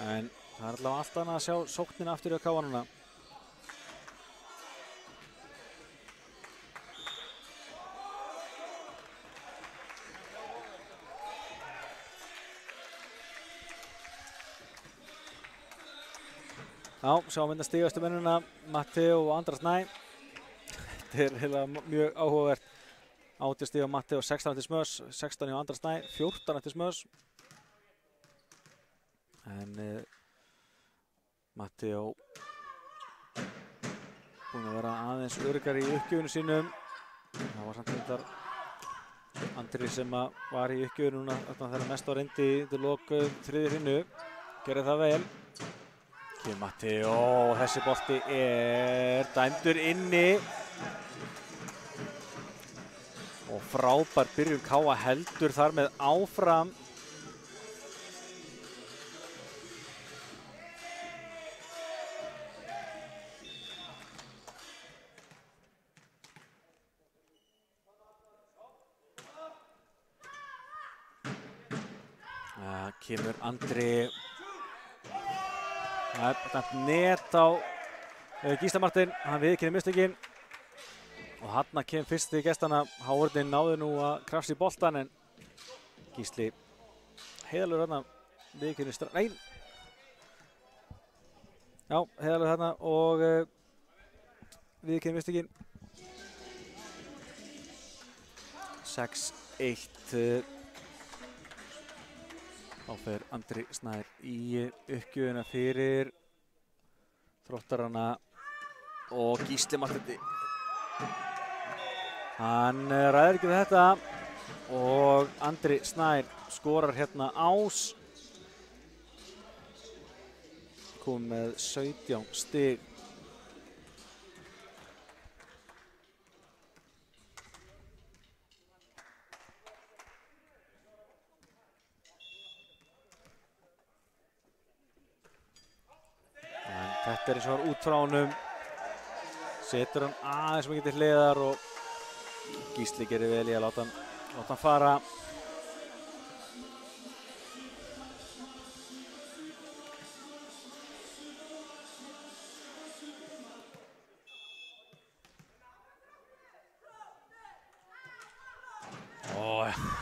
A: En það allavega allt annað að sjá sóknina aftur hjá Káa núna. Já, sjáum hérna stigastu mennina, Matteo og Andra Snæ. Þetta heila mjög áhugavert. 18 stig á Matteo, 16 eftir Smöss, 16 hjá Andra Snæ, 14 eftir Smöss. En Matteo búinn að vera aðeins öruggari í uppgjöfunu sínum. Það var samt þetta Andri sem var í uppgjöfunu núna þegar mest á reyndi til lok 3. hreinu. Gerði það vel. Matteo, þessi bolti dæmdur inni. Og frábær byrjun Káa heldur þar með áfram. Kemur Andri. Það er net á Gísla Martin, hann viðurkennir mistökin. Og þarna kemur fyrsti gestana. Hávarðin náði nú að krafsa í boltan en Gísli heiðarlegur þarna viðurkennir strax. Nei! Já, heiðarlegur þarna og viðurkennir mistökin. 6-1. Þá fer Andri Snær í uppgjöfuna fyrir Þróttarana og Gísli Martin. Hann ræður ekki við þetta og Andri Snær skorar hérna ás. Kom með 17 stig. Þetta er eins og var út frá honum. Setur hann aðeins mikið til hliðar og Gísli gerir vel í að láta hann fara.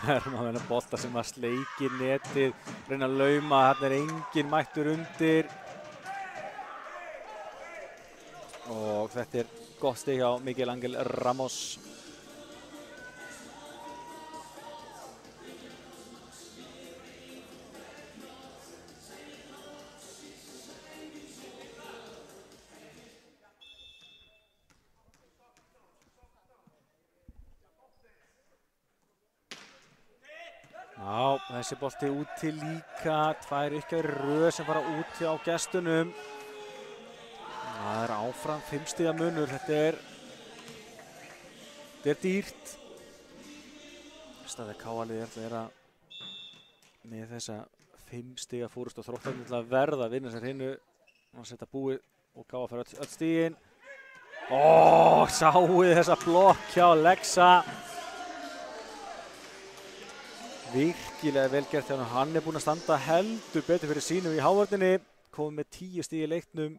A: Hermann með bolta sem að sleikir netið, reyna að lauma, þarna er enginn mættur undir. Og þetta er gott stig hjá Miguel Ángel Ramos. Já, þessi bolti úti líka, tvær uppgjafir í röð sem fara úti á gestunum. Það er áfram 5 stiga munur, þetta er dýrt. Staðið Káa-liðið ætla að vera með þessa 5 stiga fórust og Þróttararnir ætla að verða að vinna sér hinnu. Og setja búið og Káa fyrir öll stigin. Sáuð þessa blokk hjá Lexa. Virkilega vel gert hjá hann. Hann er búinn að standa heldur betur fyrir sínum í hávörninni. Komið með 10 stig í leiknum.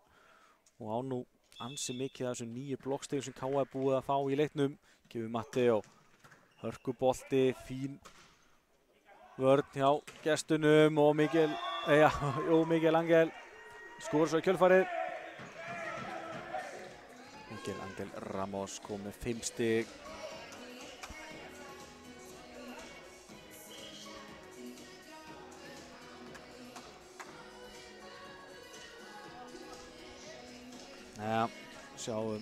A: Og á nú ansi mikið af þessum 9 blokkstigum sem Káa er búið að fá í leiknum. Gefur Matteo hörkubolti, fín vörn hjá gestunum og Miguel Ángel skorar svo í kjölfarið. Miguel Ángel Ramos kom með 5 stig. Ja, sjáum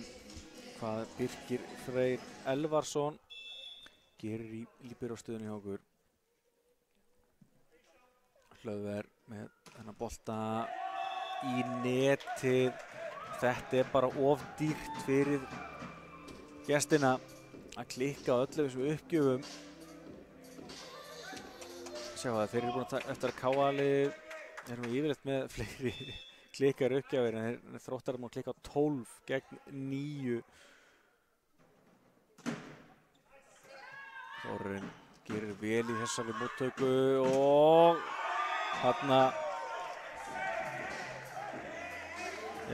A: hvað Birkir Freyr Elvarsson gerir í líbérostöðunni hjá okkur. Hlöðver með þennan bolta í netið. Þetta er bara of dýrt fyrir gestina að klikka á öllu þessum uppgjöfum. Sjá það, þeir eru búin að taka eftir að Káa-liðið erum við yfirleitt með fleiri klikkar uppgjafir en Þróttar er múin að klikka á 12 gegn 9. Þórarinn gerir vel í þessari móttöku og þarna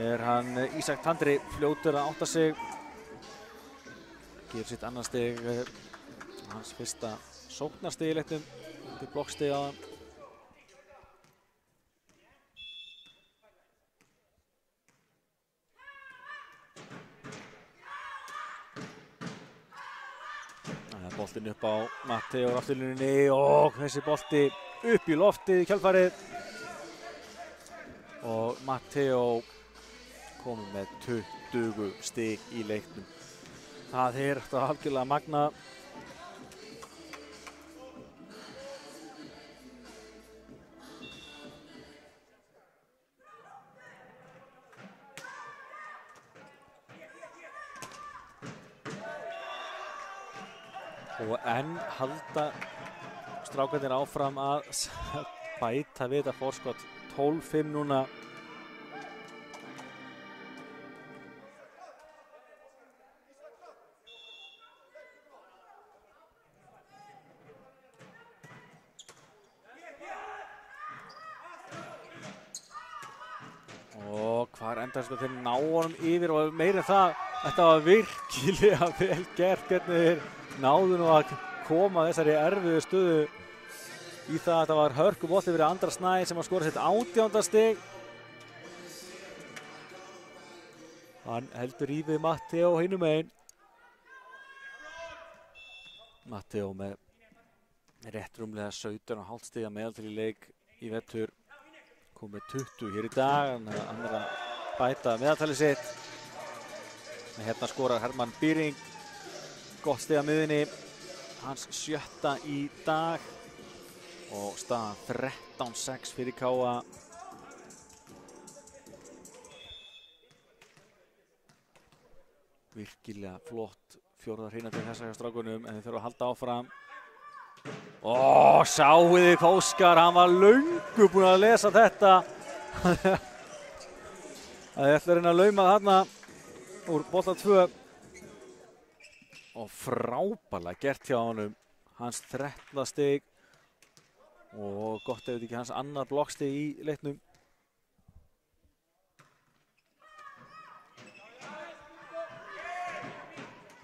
A: er hann Ísak Tandri fljótur að átta sig. Gerir sitt annað stig, hans fyrsta sóknarstig í leiknum, til blokkstig á hann. Boltinn upp á Matteo á afturlínunni og þessi bolti upp í loftið í kjölfarið. Og Matteo komið með 20 stig í leiknum. Það er þetta algjörlega magnað. Og enn halda strákarnir áfram að bæta við þetta forskot. 12-5 núna. Og hvar endar þetta þeir ná honum yfir og meira en það, þetta var virkilega vel gert hvernig þeir náðu nú að koma þessari erfiðu stöðu í það að þetta var hörkubolti fyrir Andra Snæ sem að skora sitt 18. stig. Hann heldur í við Matteo hinum megin. Matteo með rétt rúmlega 17,5 stiga meðaltal í leik í vetur. Komið 20 hér í dag, hann er að bæta meðaltalið sitt. En hérna skorar Hermann Byring, gott stig að miðinni, hans 7. í dag og staðan 13-6 fyrir KA. Virkilega flott fjórða hreina til þessa hjá strákunum en þeir þurfa að halda áfram. Sjáu þið Óskar, hann var löngu búinn að lesa þetta. Það ætla að reyna að lauma þarna úr bolta 2. Og frábærlega gert hjá honum, hans 13. stig. Og gott ef þetta ekki hans annar blokkstig í leiknum.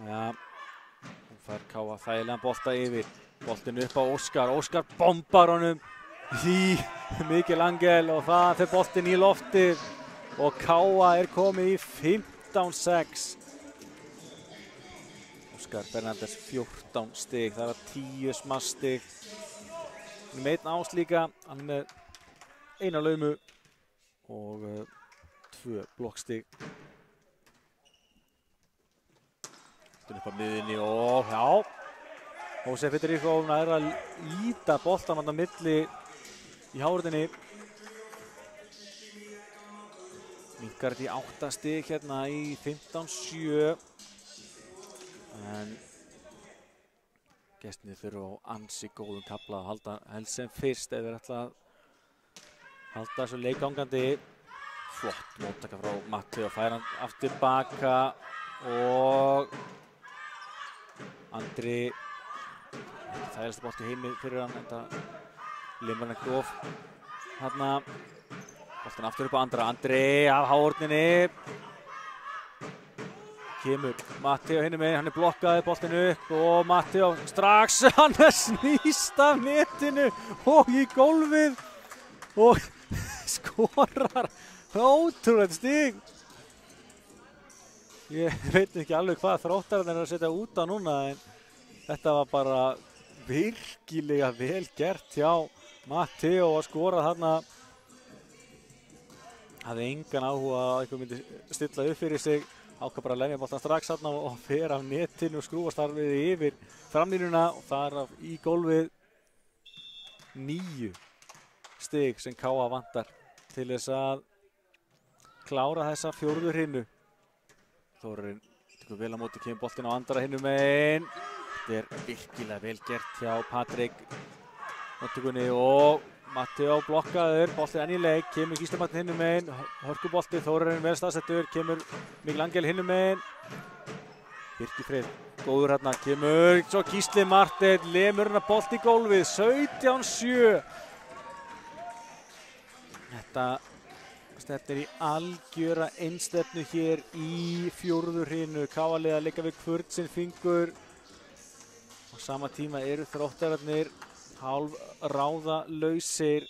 A: Ja, hún fær KA þægilegan bolta yfir. Boltinn upp á Óskar, Óskar bombar honum í Mikkel Angel og það fer boltinn í loftið og KA er komið í 15-6. Óskar Bernandes 14 stig, það er 10 smastig. Með einn ás líka, hann með eina laumu og 2 blokkstig. Boltinn upp á miðinni og já. Jose Federico er að líta boltan á milli í hárunni. Minnkar þetta í 8 stig hérna í 15-7. En gestirnir þurfa á ansi góðum kafla að halda helst sem fyrst ef þeir ætla að halda þessu leikgangandi. Flott móttaka frá Matti og fær hann aftur baka og Andri þægilegasti bolti heimi fyrir hann, þetta limar hann ekki of. Þarna, boltin aftur upp á Andri af hárninni. Kemur Matteo hinum megin, hann er blokkaði boltinu upp og Matteo strax, hann er snýst af netinu og í gólfið og skorar ótrúlegt stig. Ég veit ekki alveg hvað Þróttararnir er að setja út á núna en þetta var bara virkilega vel gert hjá Matteo að skora þarna. Hafði engan áhuga að eitthvað myndi stilla upp fyrir sig. Ákvað bara að lemja boltan strax þarna og fer af netinu og skrúfast þar við yfir framlínuna og þar í gólfið 9 stig sem KA vantar til þess að klára þessa 4. hreinu. Þórarinn tekur vel á móti, kemur boltinn á Andra hinum megin. Þetta er virkilega vel gert hjá Patrik móttökunni og Matteo blokkaður, boltinn enn í leik, kemur Gísli Martin hinum megin, hörkubolti, Þórarinn vel staðsettur, kemur Mikkel Angel hinum megin. Birkir Freyr, góður hérna, kemur svo Gísli Martin, lemur hérna bolt í gólfið, 17-7. Þetta stefnir í algjöra einstefnu hér í 4. hreinu. KA-liða leika við hvern sinn fingur. Á sama tíma eru Þróttararnir hálf ráðalausir.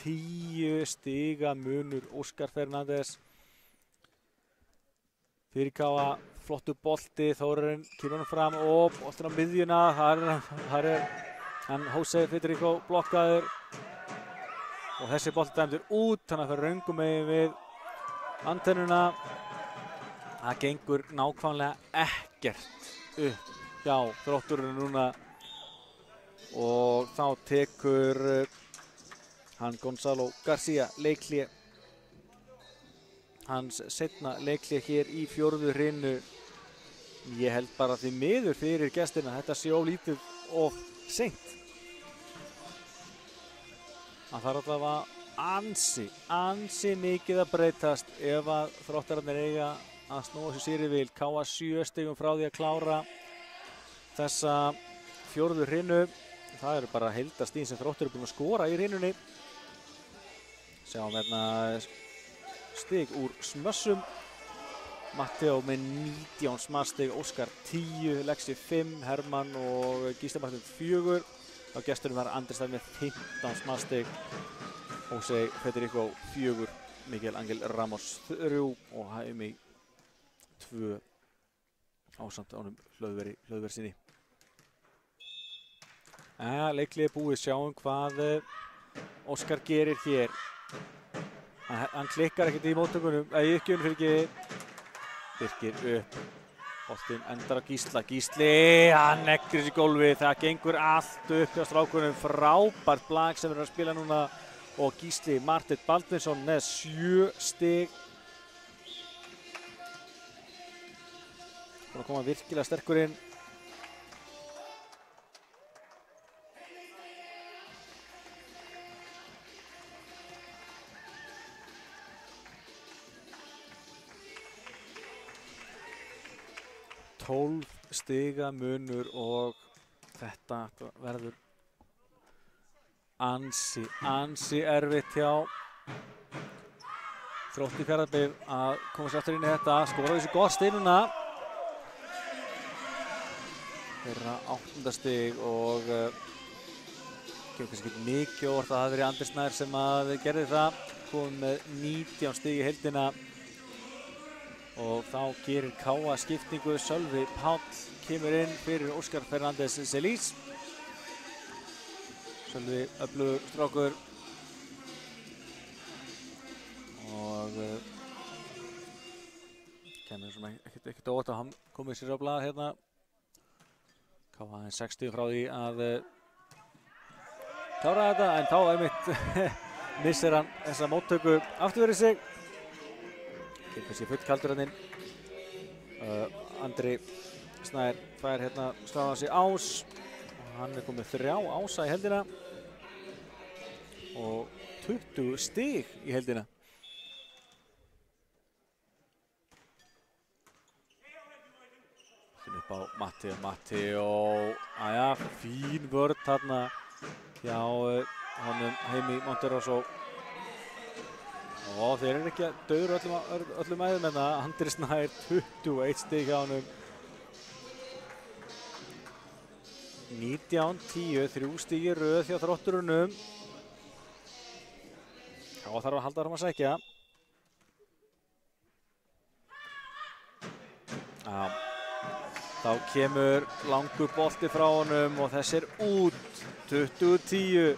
A: 10 stiga munur Óskar Fernandes. Fyrir KA, flottu bolti, Þórarinn kemur hann fram og boltinn á miðjuna. Þar er hann Jose Federico blokkaður. Og þessi bolti dæmdur út, þannig að það röngum megin við antennuna. Það gengur nákvæmlega ekkert upp hjá Þrótturinn núna. Og þá tekur hann Gonzalo Garcia leikhlé. Hans seinna leikhlé hér í 4. hreinu. Ég held bara því miður fyrir gestina þetta sé of lítið of seint. Það þarf allavega ansi mikið að breytast ef að Þróttararnir eiga að snúa sér sér í vil. KA 7 stigum frá því að klára þessa fjórðu hrinu. Það eru bara heildastigin sem Þróttur eru búin að skora í hrinunni. Sjáum hérna stig úr smössum. Matteo með 19 smarstig, Óskar 10, Lexi 5, Hermann og Gísli Martin 4. Á gestunum var Andri Stær með 15 smarstig, Jose Federico 4, Miguel Angel Ramos 3 og Jaime 2 ásamt ánum Hlöðver sinni. Leiklið búið, sjáum hvað Óskar gerir hér. Hann klikkar ekkert í móttökunum, ekki Birkir upp, boltinn endar á Gísla, Gísli, hann neglir þessi gólfið, það gengur allt upp hjá strákunum, frábært blag sem verður að spila núna og Gísli Marteinn Baldvinsson með 7 stig. Búinn að koma virkilega sterkur inn. Tólf stiga munur og þetta verður ansi erfitt hjá Þrótti Fjarðabyggð að koma sér aftur inn í þetta, skora þessu gott stig núna. Þeirra 8. stig og kemur kannski ekki mikið óvart að það hafi verið Andri Snær sem að gerði það, kom með 19 stig í heildina. Og þá gerir KA skiptingu, Sölvi Páll kemur inn fyrir Óskar Fernández Selís. Sölvi öflugur strákur. Og kemur svona ekkert óvart að hann komið sér á blað hérna. KA aðeins 60 frá því að klára þetta, en þá einmitt missir hann þessa móttöku aftur fyrir sig. Kannski full kaldur hann inn. Andri Snær fær hérna skráðan sig ás og hann komið 3 ása í heldina og 20 stig í heldina. Þetta upp á Matteo, aðja, fín vörn þarna hjá honum Heimi Monteros og þeir eru ekki að dauður öllum æðum en það. Andri Snær 21 stig hjá honum. 19-10, 3 stig í röð hjá Þrótturunum. Þá þarf að halda áfram að sækja. Þá kemur langur bolti frá honum og þess út. 20-10.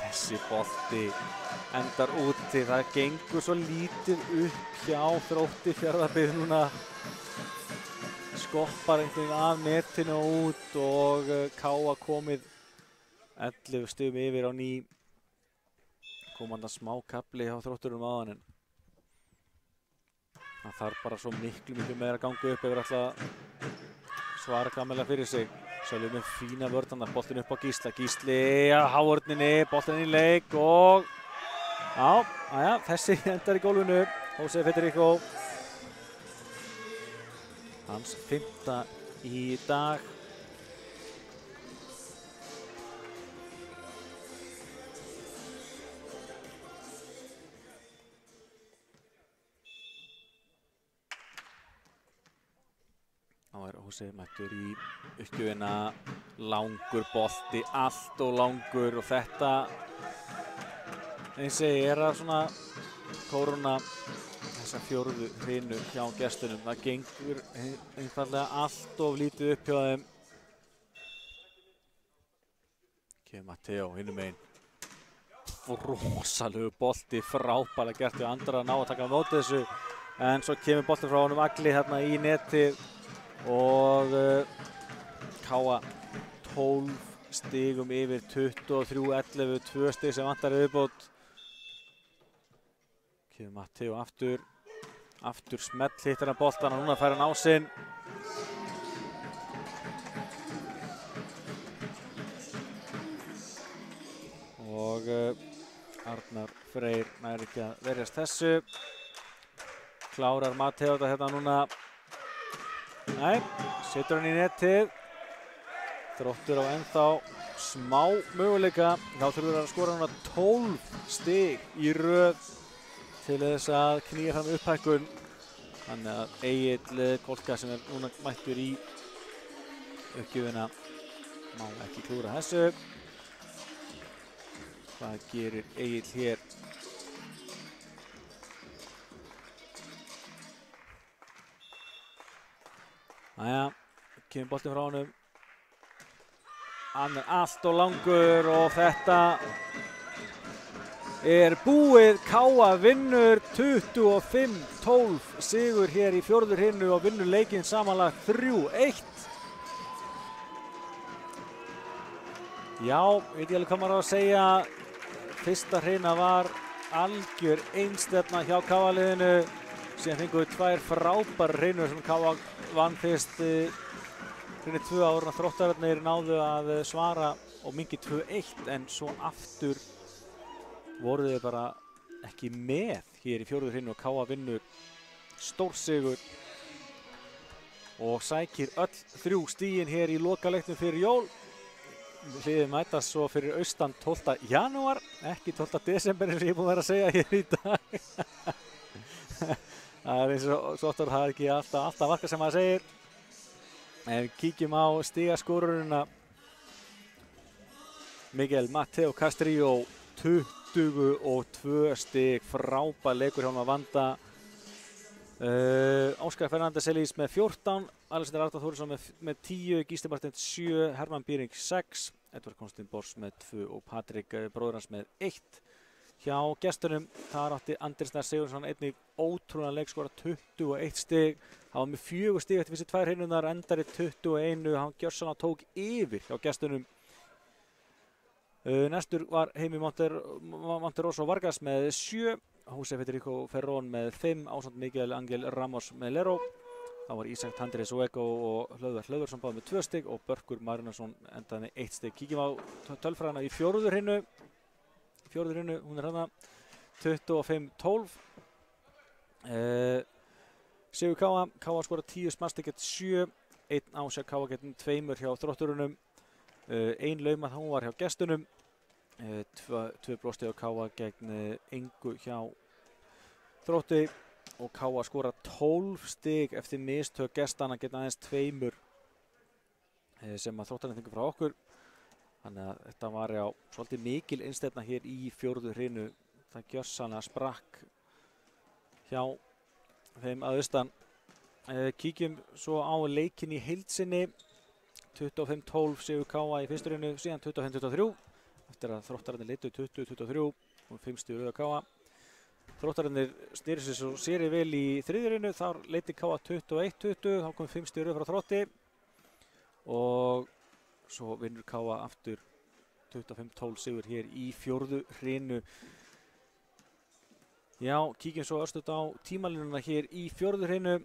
A: Þessi bolti endar úti, það gengur svo lítið upp hjá Þrótti Fjarðabyggð núna. Skoppar einhvern veginn af netinu út og KA komið 11 stigum yfir á ný. Komanda smá kapli hjá Þrótturum áðan en það þarf bara svo miklu meira að ganga upp ef þeir ætla að svara klammelega fyrir sig. Sölvi með fína vörðana, boltin upp á Gísla, Gísli að hávörninni, boltin í leik og þessi endar í gólfinu, Jose Federico, hans 5. í dag. Þá Jose mættur í uppgjöfina, langur bolti, allt og langur og þetta, eins og ég að svona kóruna þessa 4. hrinu hjá gestunum. Það gengur einfallega allt of lítið upp hjá þeim. Kemur Matteo hinum megin. Rosalegu bolti, frábælega gert hjá Andra að ná að taka á móti þessu. en svo kemur boltinn frá honum Agli hérna í netið og KA 12 stigum yfir 23-11, 2 stig sem vantar í viðbót. Kemur Matteo aftur smell hittir hann boltan og núna fær hann á sinn. Og Arnar Freyr nær ekki að verjast þessu. Klárar Matteo þetta hérna núna. Nei, setur hann í netið. Þróttur á ennþá smá möguleika. Þá þurfur hann að skora núna 12 stig í röð til þess að knýja fram upphækkun. Þannig að Egill Kolka sem núna mættur í uppgjöfina má ekki klúra þessu. Hvað gerir Egill hér? Næja, kemur boltinn frá honum. Hann allt og langur og þetta búið. KA vinnur 25-12 sigur hér í fjórðu hrinnu og vinnur leikinn samanlagt 3-1. Já, veit ég alveg hvað maður á að segja. Fyrsta hrinna var algjör einstefna hjá KA-liðinu. Síðan fengu við 2 frábærar hrinnur sem KA vann fyrst hrinni 2 ára. Þróttararnir náðu að svara og mingi 2-1 en svo aftur voru þeir bara ekki með hér í fjórðu hrinnu og KA vinnur stórsigur og sækir öll 3 stigin hér í lokaleiknum fyrir jól. Liðið mætast svo fyrir austan 12. janúar, ekki 12. desember eins og ég er búinn að vera að segja hér í dag. Það eins og Sottor, það ekki alltaf varka sem maður segir. En við kíkjum á stigaskorunina. Miguel Matteo Castrillo 22 stig, frábær leikur hjá honum að vanda. Óskar Fernandes Elís með 14, Alexander Arnar Þórisson með 10, Gísli Martin 7, Hermann Bíring 6, Edvard Konstantín Bors með 2 og Patrik bróðir hans með 1. Hjá gestunum þar átti Andri Snær Sigurðsson einnig ótrúlega leikskora 21 stig. Hann var með 4 stig eftir fyrstu 2 hrinurnar, endar í 21, hann gjörsamlega tók yfir hjá gestunum. Næstur var Heimi Monteroso Vargas með 7, Jose Federico Ferrón með 5, ásamt Miguel Ángel Ramos með Lero. Það var Ísak Tandres Oego og Hlöðvar Hlöðvarsson báði með 2 stig og Börkur Marinusson endaði með 1 stig. Kíkjum á tölfræðina í fjórðu hrinnu. Hún er hérna 25-12. Sigur KA skora 10, Smastik gett 7, 1 ásjá KA gettin 2 hjá Þrótturunum, 1 laumað hún var hjá gestunum, 2 blóðstig á KA gegn engu hjá Þrótti og KA skora 12 stig eftir mistök gestana gegn aðeins 2 sem að Þróttarinn fengu frá okkur. Þannig að þetta var já svolítið mikil einstefna hér í fjórðu hrinnu. Það gjörsamlega sprakk hjá þeim að austan. Kíkjum svo á leikinn í heild sinni. 25-12 sigur KA í fyrstu hrinnu, síðan 25-23 eftir að Þróttararnir leiddu 20-23 og 5 stig rauða KA. Þróttararnir snýru sig svo séri vel í þriðju hrinnu, þar leiddi KA 21-20, þá kom 5 stig rauða frá Þrótti og svo vinnur KA aftur 25-12 sigur hér í fjórðu hrinnu. Já, kíkjum svo örstutt á tímalínuna hér í fjórðu hrinnu.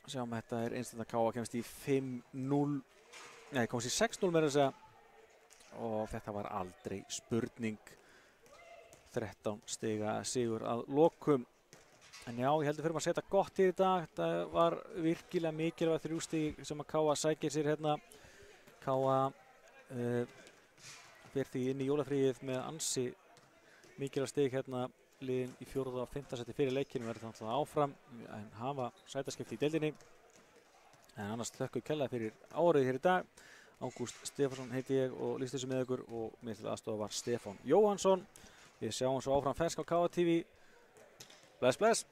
A: Sjáum að þetta einstaklega KA kemst í 5-0, nei komst í 6-0 meira að segja og þetta var aldrei spurning. 13 stiga sigur að lokum. En já, ég heldur fyrir maður að setja gott í þetta. Þetta var virkilega mikilvægt 3 stig sem að KA sækir sér hérna. KA fer því inn í jólafríið með ansi mikilvægt stig hérna. Liðin í 4. og 5. seti fyrir leikinu verður þannig áfram en hafa sætaskipti í deildinni. En annars þökkum kærlega fyrir árið hér í dag. Ágúst Stefánsson heiti ég og lýsti þessu með ykkur og mér til aðstofa var Stefán Jóhannsson. Við sjáum svo áfram fersk á KA TV. Bless, bless!